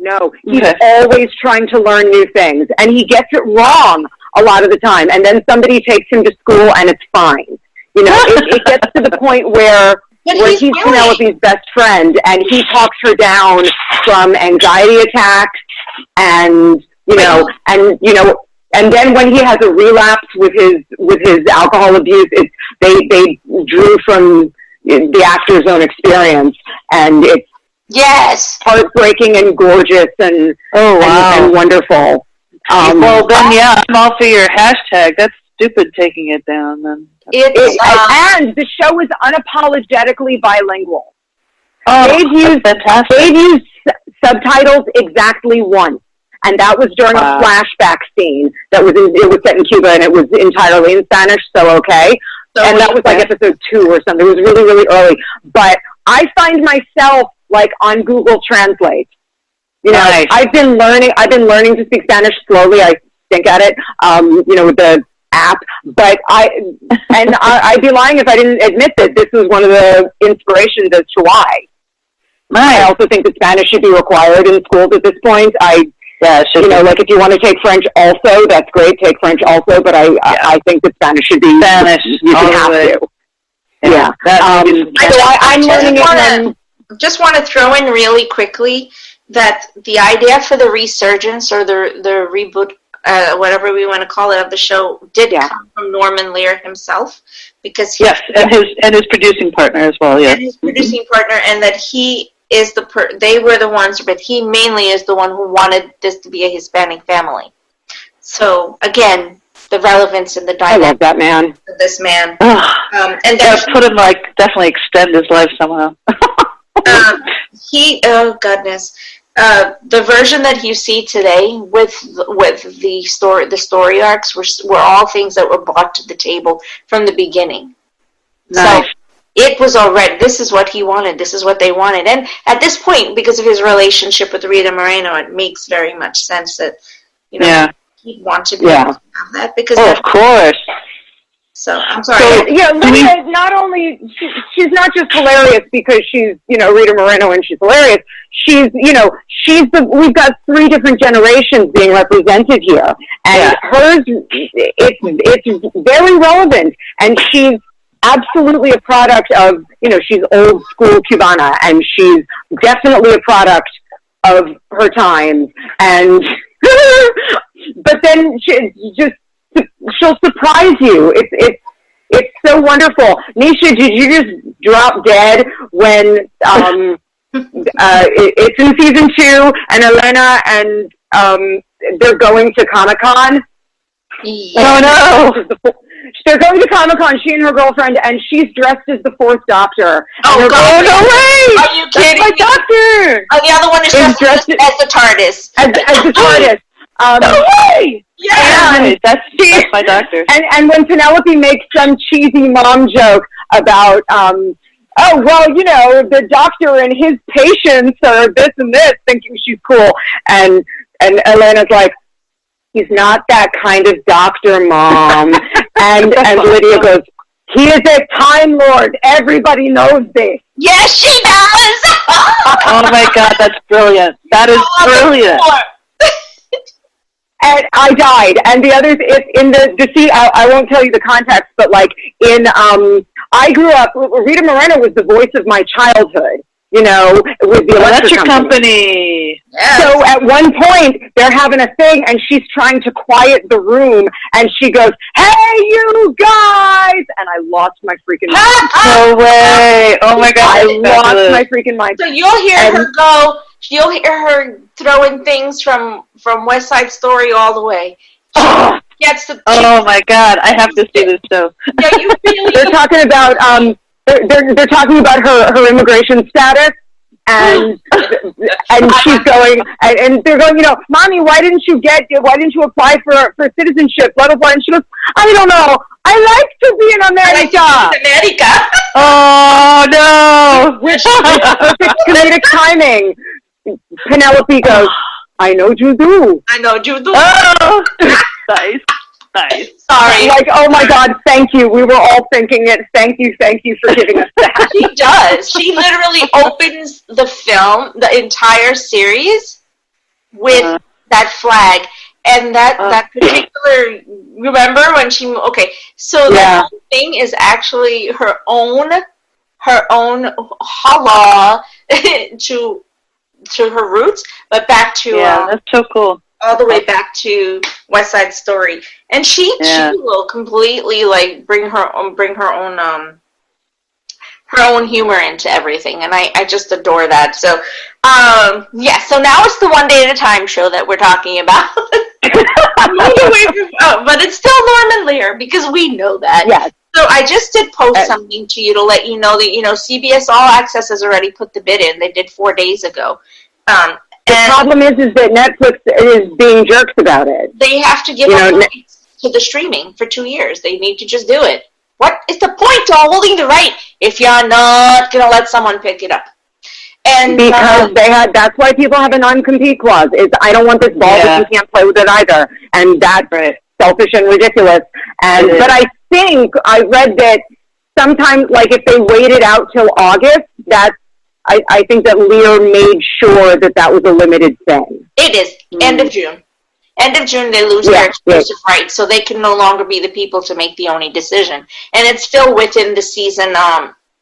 He's always trying to learn new things, and he gets it wrong a lot of the time. And then somebody takes him to school, and it's fine. You know, it gets to the point where he's Penelope's best friend, and he talks her down from anxiety attacks, and and then when he has a relapse with his alcohol abuse, they drew from the actor's own experience, and it's heartbreaking and gorgeous and and wonderful. Well, then I'm all for your hashtag. That's stupid taking it down. Then and the show is unapologetically bilingual. They've used subtitles exactly once, and that was during a flashback scene that it was set in Cuba, and it was entirely in Spanish. So and that was like episode 2 or something. It was really, really early. But I find myself like on Google Translate. You know, I've been learning to speak Spanish slowly. I think at it, with the app. But I'd be lying if I didn't admit that this was one of the inspirations as to why. I also think that Spanish should be required in schools at this point. Yeah, it should you know, be. like if you want to take French also, that's great. Take French also, but I think that Spanish should be Spanish. You should have to. Yeah. I'm learning it. And just want to throw in really quickly that the idea for the resurgence or the reboot, whatever we want to call it, of the show did come from Norman Lear himself, because and his producing partner as well. Yes, and his producing partner, and that he is they were the ones, but he mainly is the one who wanted this to be a Hispanic family. So again, the relevance and the dynamic. I love that man. Of this man. And put him definitely extend his life somehow. Oh goodness. The version that you see today with the story arcs were all things that were brought to the table from the beginning. Nice. So it was already, this is what he wanted, this is what they wanted. And at this point, because of his relationship with Rita Moreno, it makes very much sense that, you know, he'd want to be able to have that. Because of course. So, I'm sorry. So, Lydia, not only, she's not just hilarious because she's, you know, Rita Moreno and she's hilarious. She's, you know, we've got 3 different generations being represented here. And hers, it's very relevant. And she's absolutely a product of, you know, she's old school Cubana, and she's definitely a product of her times. And, but then she'll surprise you. It's so wonderful. Neisha, did you just drop dead when it's in season 2 and Elena and they're going to Comic-Con? Yeah. Oh no! They're going to Comic-Con, she and her girlfriend, and she's dressed as the 4th Doctor. Oh, God. No way! Are you kidding That's my me? doctor! Oh, the other one is dressed as the TARDIS. As the TARDIS. No way! Yeah! That's my doctor. And when Penelope makes some cheesy mom joke about, oh, well, you know, the doctor and his patients are this and this, thinking she's cool. And Elena's like, he's not that kind of doctor, Mom. and Lydia goes, he is a Time Lord. Everybody knows this. Yes, she does! Oh my God, that's brilliant. That is brilliant. And I died. And the others, in the scene, I won't tell you the context, but like I grew up, Rita Moreno was the voice of my childhood, you know, with the electric company. Yes. So at one point, they're having a thing, and she's trying to quiet the room, and she goes, hey, you guys! And I lost my freaking mind. No way. Oh my God. I lost my freaking mind. So you'll hear her throwing things from West Side Story all the way. Oh my God, I have to see this show. Yeah, you really. They're talking about they're talking about her immigration status, and she's going, and they're going, you know, Mommy, why didn't you apply for citizenship? Blah blah blah. And she goes, I don't know. I like to be in America. Oh no! Which perfect comedic timing. Penelope goes, I know you do. I know you do. Oh, nice. Sorry. Like, oh my God, thank you. We were all thinking it. Thank you for giving us that. She does. She literally opens the film, the entire series, with that flag. And that particular, remember when she, okay, so that whole thing is actually her own holla to her roots, but back to that's so cool. All the way back to West Side Story, and she will completely like bring her own humor into everything, and I just adore that. So so now it's the One Day at a Time show that we're talking about. But it's still Norman Lear because we know that. Yes. So I just did post something to you to let you know that, you know, CBS All Access has already put the bid in. They did 4 days ago. The problem is that Netflix is being jerks about it. They have to give up rights to the streaming for 2 years. They need to just do it. What is the point of holding the right if you're not going to let someone pick it up? And because that's why people have a non-compete clause. It's, I don't want this ball, but you can't play with it either. And that's selfish and ridiculous. But I think I read that sometimes, like if they waited out till August, that's I think that Lear made sure that was a limited thing. It is. End of June. End of June, they lose their exclusive rights, so they can no longer be the people to make the only decision. And it's still within the season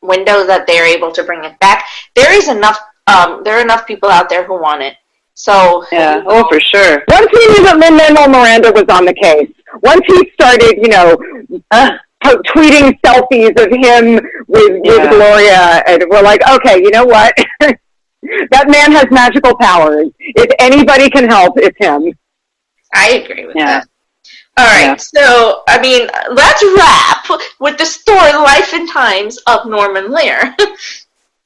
window that they're able to bring it back. There is enough. There are enough people out there who want it. So yeah, for sure. Once he knew that Lin-Manuel Miranda was on the case, once he started, tweeting selfies of him with Gloria, and we're like, okay, you know what? That man has magical powers. If anybody can help, it's him. I agree with that. All right, so, I mean, let's wrap with the story, Life and Times of Norman Lear.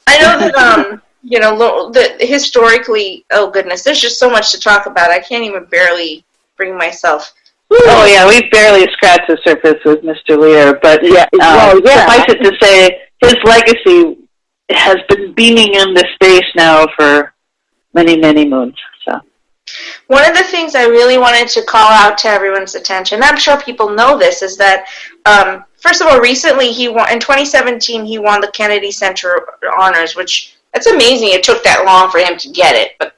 I know that, that historically, oh goodness, there's just so much to talk about. I can't even barely bring myself. Oh, yeah, we've barely scratched the surface with Mr. Lear, but suffice it to say, his legacy has been beaming into space now for many, many moons. So, one of the things I really wanted to call out to everyone's attention, I'm sure people know this, is that, first of all, recently in 2017, he won the Kennedy Center Honors, which, that's amazing it took that long for him to get it, but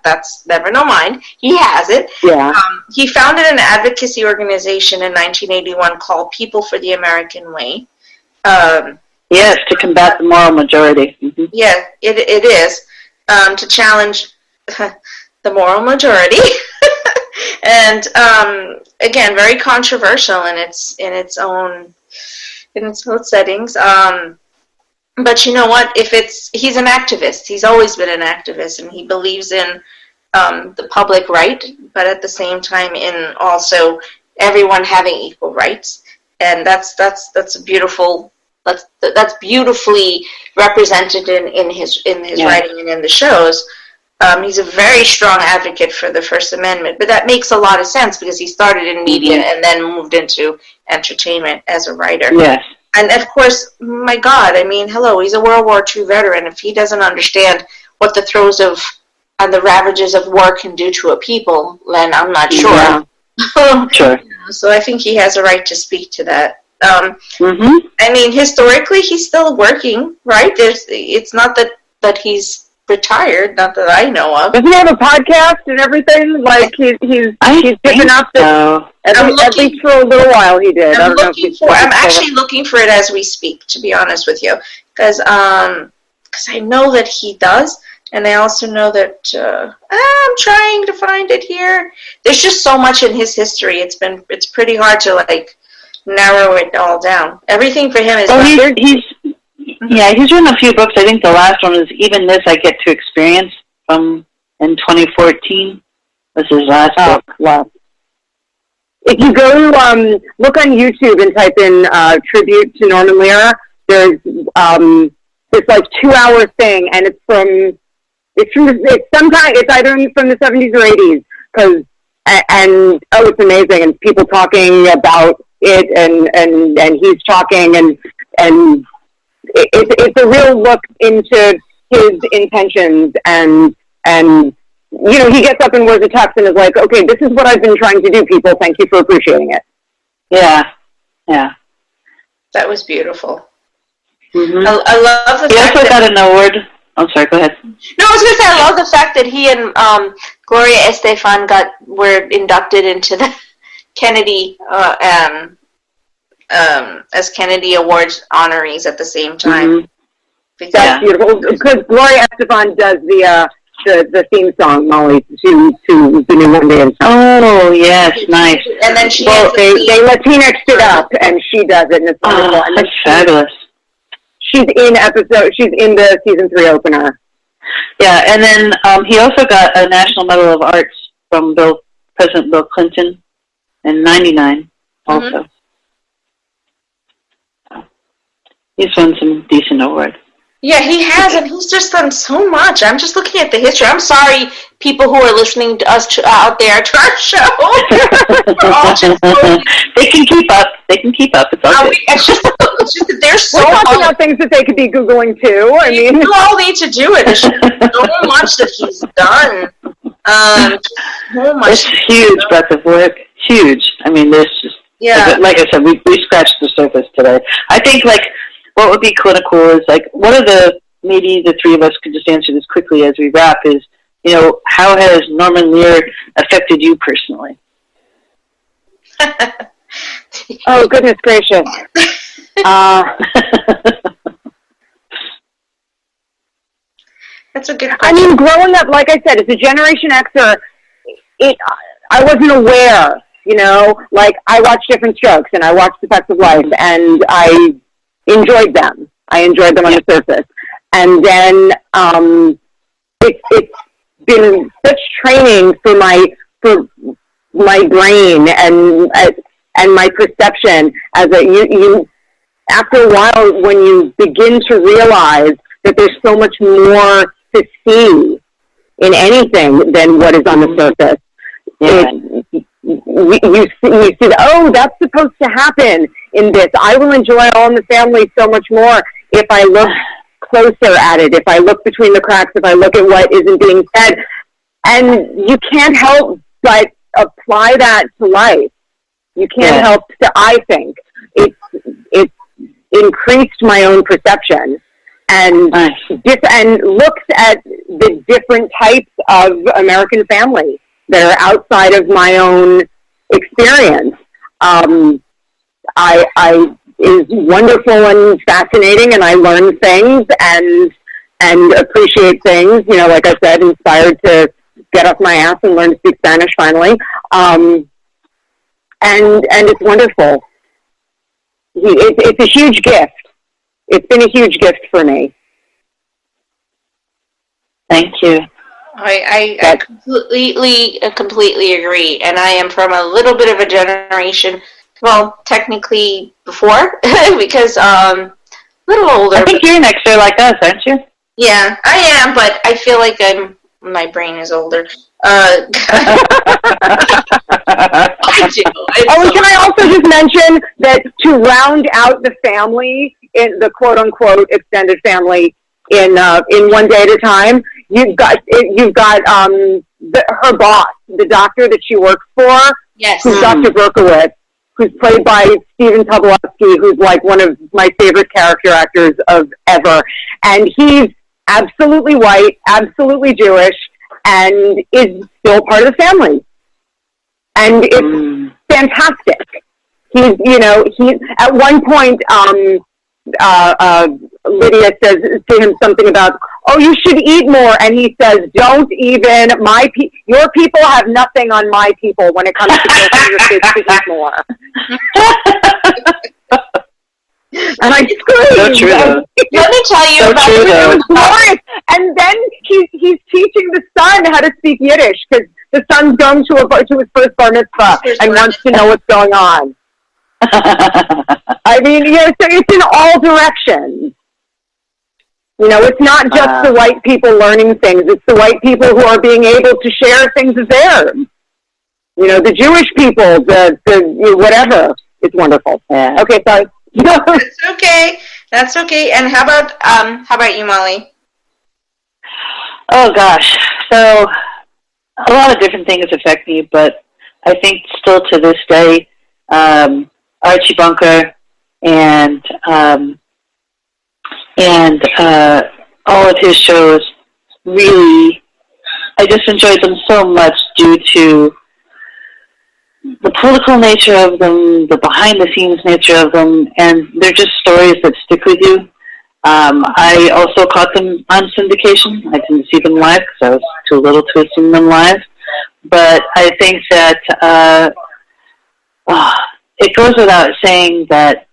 that's never no mind. He has it. Yeah. He founded an advocacy organization in 1981 called People for the American Way. Yes, to combat the moral majority. Mm-hmm. Yeah, it is to challenge the moral majority, and again, very controversial in its own settings. But you know what? He's an activist. He's always been an activist, and he believes in the public right, but at the same time in also everyone having equal rights, and that's beautiful. That's beautifully represented in his writing and in the shows. He's a very strong advocate for the First Amendment, but that makes a lot of sense because he started in media and then moved into entertainment as a writer. Yes. And, of course, my God, I mean, hello, he's a World War II veteran. If he doesn't understand what the throes and the ravages of war can do to a people, then I'm not sure. Yeah. Sure. So I think he has a right to speak to that. I mean, historically, he's still working, right? It's not that he's retired, not that I know of. Doesn't he have a podcast and everything? Like he's picking up at least for a little while he did. I'm actually looking for it as we speak, to be honest with you, because I know that he does, and I also know that I'm trying to find it here. There's just so much in his history. It's pretty hard to narrow it all down. Everything for him is. He's written a few books. I think the last one is Even This I Get to Experience in 2014. Was his last book. Wow. If you go look on YouTube and type in tribute to Norman Lear, there's this 2-hour thing, and it's either from the 70s or 80s, it's amazing, and people talking about it, and he's talking, and it's a real look into his intentions, and he gets up and wears a tux and is like, okay, this is what I've been trying to do, people. Thank you for appreciating it. Yeah. That was beautiful. Mm-hmm. I love the fact he also got an award. I'm sorry, go ahead. No, I was going to say, I love the fact that he and Gloria Estefan were inducted into the Kennedy as Kennedy Awards honorees at the same time. Mm-hmm. That's beautiful, because Gloria Estefan does the theme song, Mollee, to the new One Day in Summer. Oh, yes, nice. And then they Latinxed it up, and she does it, and it's wonderful. And that's fabulous. She's in the season 3 opener. Yeah, and then he also got a National Medal of Arts from President Bill Clinton in '99 also. Mm-hmm. He's won some decent awards. Yeah, he has, and he's just done so much. I'm just looking at the history. I'm sorry, people who are listening to us out there to our show. We're all just they can keep up. It's all good. It's just that there's so We're talking about things that they could be Googling too. I mean, you all need to do it. There's so much that he's done. So much. It's huge breadth of work. Huge. I mean, there's just like I said, we scratched the surface today. I think what would be kind of cool is what are the maybe the three of us could just answer this quickly as we wrap is, how has Norman Lear affected you personally? Oh, goodness gracious. That's a good question. I mean, growing up, like I said, as a Generation Xer, I wasn't aware, like I watched Different Strokes and I watched The Facts of Life and I enjoyed them. I enjoyed them on the surface. And then it's been such training for my brain and my perception as you after a while when you begin to realize that there's so much more to see in anything than what is on the surface. Yeah. You see, oh, that's supposed to happen in this. I will enjoy All in the Family so much more if I look closer at it, if I look between the cracks, if I look at what isn't being said. And you can't help but apply that to life. You can't help to, I think, it's increased my own perception and looks at the different types of American family that are outside of my own experience. Is wonderful and fascinating, and I learn things and appreciate things. Like I said, inspired to get off my ass and learn to speak Spanish finally. And it's wonderful. It's a huge gift. It's been a huge gift for me. Thank you. I completely agree, and I am from a little bit of a generation. Well, technically before, because a little older. I think you're an extra like us, aren't you? Yeah, I am, but I feel like my brain is older. I do. And can I also just mention that to round out the family, in the quote-unquote extended family, in One Day at a Time, you've got her boss, the doctor that she works for, yes, who's Dr. Berkowitz, who's played by Stephen Tobolowsky, who's like one of my favorite character actors of ever. And he's absolutely white, absolutely Jewish, and is still part of the family. And it's fantastic. He's at one point, Lydia says to him something about, oh, you should eat more. And he says, don't even, your people have nothing on my people when it comes to making your kids to eat more. And I screamed. So true, though. Let me tell you about it. Was glorious. And then he's teaching the son how to speak Yiddish because the son's going to his first bar mitzvah and wants to know what's going on. I mean, so it's in all directions. It's not just the white people learning things. It's the white people who are being able to share things of theirs. The Jewish people, the whatever. It's wonderful. Yeah. Okay, sorry. That's okay. And how about you, Mollee? Oh gosh. So a lot of different things affect me, but I think still to this day, Archie Bunker and all of his shows, really, I just enjoyed them so much due to the political nature of them, the behind-the-scenes nature of them, and they're just stories that stick with you. I also caught them on syndication. I didn't see them live because I was too little to have seen them live. But I think that it goes without saying that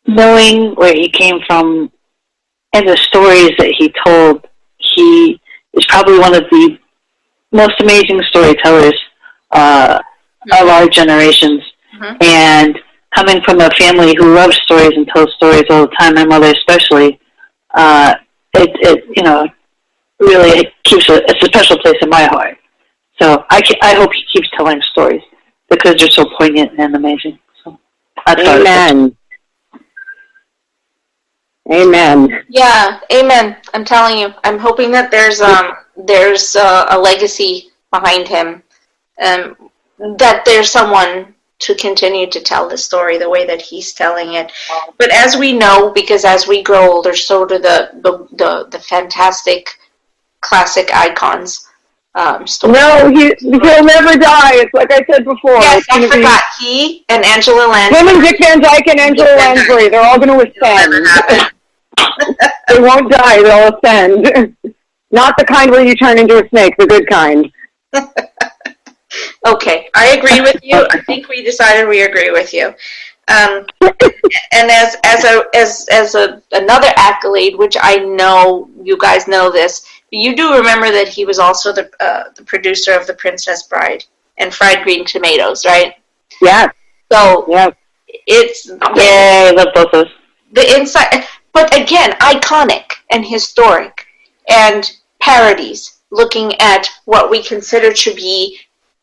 knowing where he came from and the stories that he told, he is probably one of the most amazing storytellers of our generations. Mm-hmm. And coming from a family who loves stories and tells stories all the time, my mother especially, it really keeps it's a special place in my heart. So I hope he keeps telling stories because they're so poignant and amazing. So amen. Amen. Yeah, amen. I'm telling you, I'm hoping that there's a legacy behind him, that there's someone to continue to tell the story the way that he's telling it. But as we know, because as we grow older, so do the fantastic classic icons. No, he'll never die. It's like I said before. Yes, I forgot. He and Angela Lansbury. Him and Dick Van Dyke and Angela Lansbury, they're all going to ascend. They won't die, they'll ascend. Not the kind where you turn into a snake, the good kind. Okay, I agree with you. I think we decided we agree with you. And as another accolade, which I know you guys know this, you do remember that he was also the producer of The Princess Bride and Fried Green Tomatoes, right? Yeah. So it's I love both those. The inside, but again, iconic and historic, and parodies looking at what we consider to be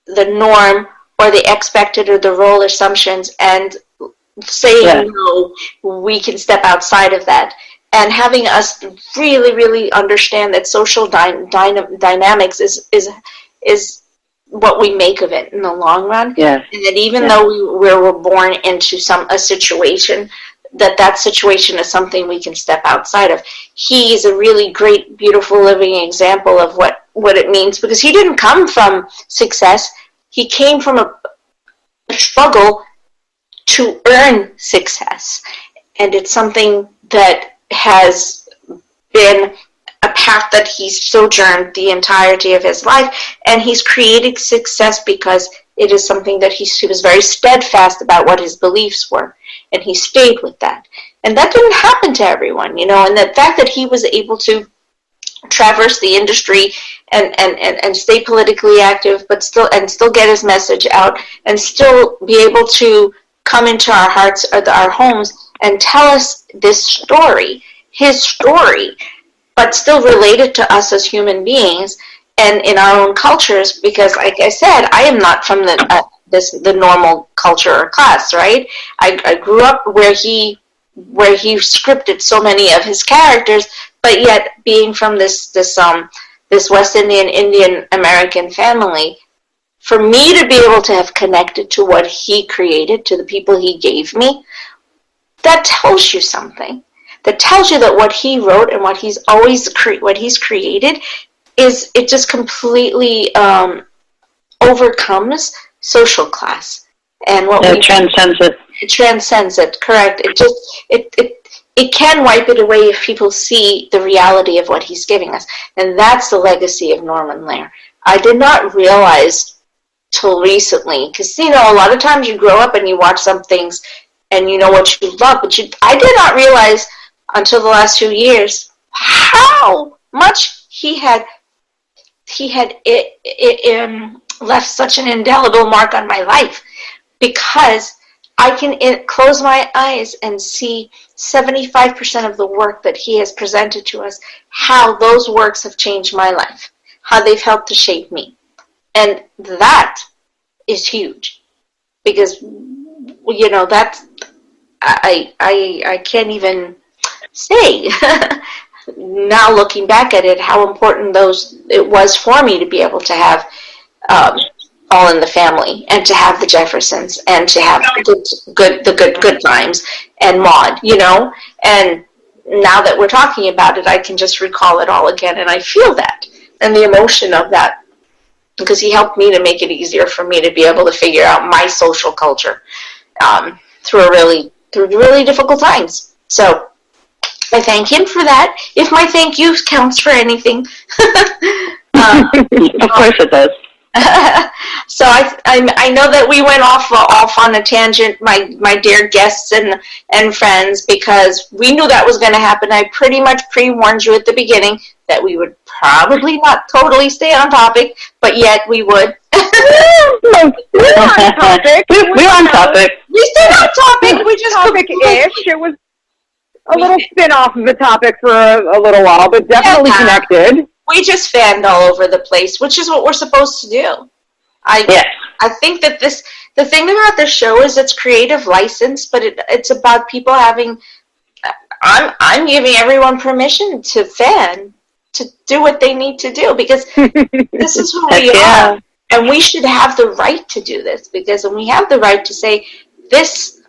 the norm or the expected or the role assumptions, and saying no, we can step outside of that, and having us really, really understand that social dynamics is what we make of it in the long run. Yes. And that even though we were born into a situation, that situation is something we can step outside of. He is a really great, beautiful, living example of what it means, because he didn't come from success. He came from a struggle to earn success. And it's something that has been a path that he's sojourned the entirety of his life. And he's created success because it is something that he was very steadfast about what his beliefs were. And he stayed with that. And that didn't happen to everyone, and the fact that he was able to traverse the industry and stay politically active, but still get his message out, and still be able to come into our hearts or our homes and tell us this story, his story, but still relate it to us as human beings and in our own cultures, because like I said, I am not from the normal culture or class, right? I grew up where he scripted so many of his characters, but yet being from this West Indian American family, for me to be able to have connected to what he created, to the people he gave me, that tells you something. That tells you that what he wrote and what he's created it just completely overcomes social class, and it transcends it. It transcends it. Correct. It can wipe it away if people see the reality of what he's giving us, and that's the legacy of Norman Lear. I did not realize till recently, because a lot of times you grow up and you watch some things and you know what you love, but I did not realize until the last 2 years how much he had left such an indelible mark on my life, because I can close my eyes and see 75% of the work that he has presented to us, how those works have changed my life, how they've helped to shape me. And that is huge, because, that's, I can't even say, now looking back at it, how important it was for me to be able to have All in the Family, and to have the Jeffersons, and to have the good times, and Maude, and now that we're talking about it, I can just recall it all again, and I feel that, and the emotion of that, because he helped me to make it easier for me to be able to figure out my social culture through really difficult times. So I thank him for that, if my thank you counts for anything. Of course it does. So I know that we went off on a tangent, my dear guests and friends, because we knew that was going to happen. I pretty much pre-warned you at the beginning that we would probably not totally stay on topic, but yet we would. We're on topic. We're on topic. We stayed on topic. We just topic-ish. It was a little spin-off of the topic for a little while, but definitely connected. We just fanned all over the place, which is what we're supposed to do. I think that the thing about this show is it's creative license, but it's about people having. I'm giving everyone permission to fan, to do what they need to do, because this is who we are. And we should have the right to do this, because when we have the right to say, this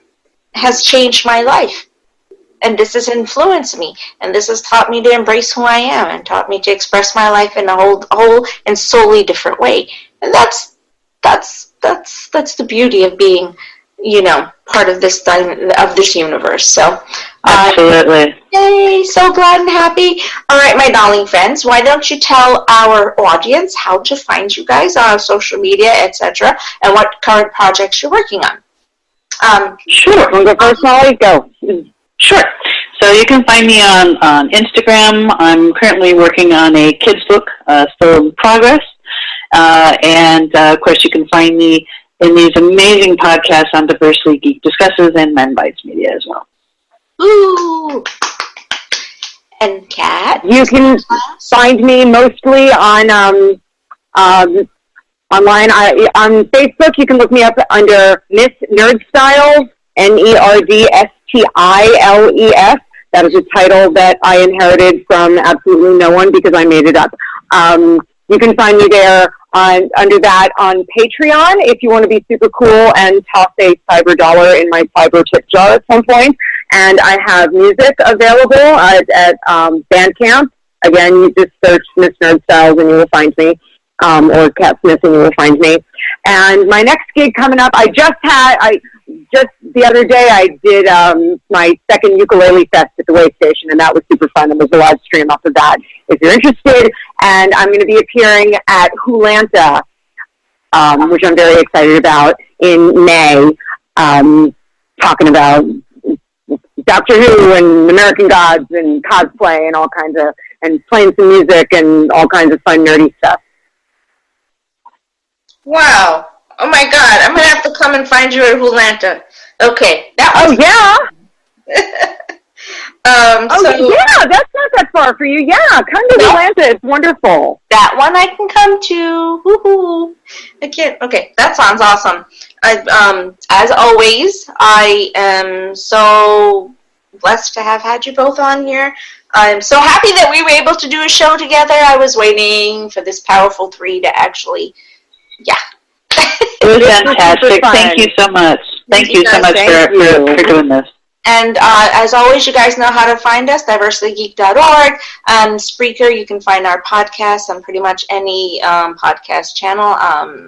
has changed my life, and this has influenced me, and this has taught me to embrace who I am, and taught me to express my life in a whole and solely different way. And that's the beauty of being, part of this universe. So, absolutely. Yay! So glad and happy. All right, my darling friends, why don't you tell our audience how to find you guys on social media, etc., and what current projects you're working on? Sure. Want to go first, Mollee? Go. Sure. So you can find me on Instagram. I'm currently working on a kids book, still in progress. And of course, you can find me in these amazing podcasts on Diversely Geek Discusses and Men Bites Media as well. Ooh! And Kat? You can find me mostly on online. On Facebook, you can look me up under Miss Nerdstiles, Nerdstiles. That is a title that I inherited from absolutely no one because I made it up. You can find me there under that on Patreon if you want to be super cool and toss a cyber dollar in my cyber tip jar at some point. And I have music available at Bandcamp. Again, you just search Miss Nerdstiles and you will find me, or Kat Smith and you will find me. And my next gig coming up, just the other day I did my second ukulele fest at the Way Station, and that was super fun. There was a live stream off of that if you're interested. And I'm going to be appearing at Wholanta, which I'm very excited about, in May, talking about Doctor Who and American Gods and cosplay and all kinds of, and playing some music and all kinds of fun nerdy stuff. Wow. Oh my God, I'm going to have to come and find you at Wholanta. Okay. Yeah. Yeah, that's not that far for you. Yeah, come to Wholanta. It's wonderful. That one I can come to. Woohoo. Okay, that sounds awesome. As always, I am so blessed to have had you both on here. I'm so happy that we were able to do a show together. I was waiting for this powerful three to actually, It was fantastic. Thank you so much. Thank you so much for doing this. And as always, you guys know how to find us, diverselygeek.org. Spreaker, you can find our podcast on pretty much any podcast channel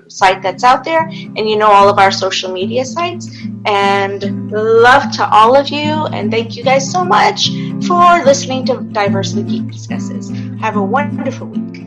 site that's out there. And you know all of our social media sites. And love to all of you. And thank you guys so much for listening to Diversely Geek Discusses. Have a wonderful week.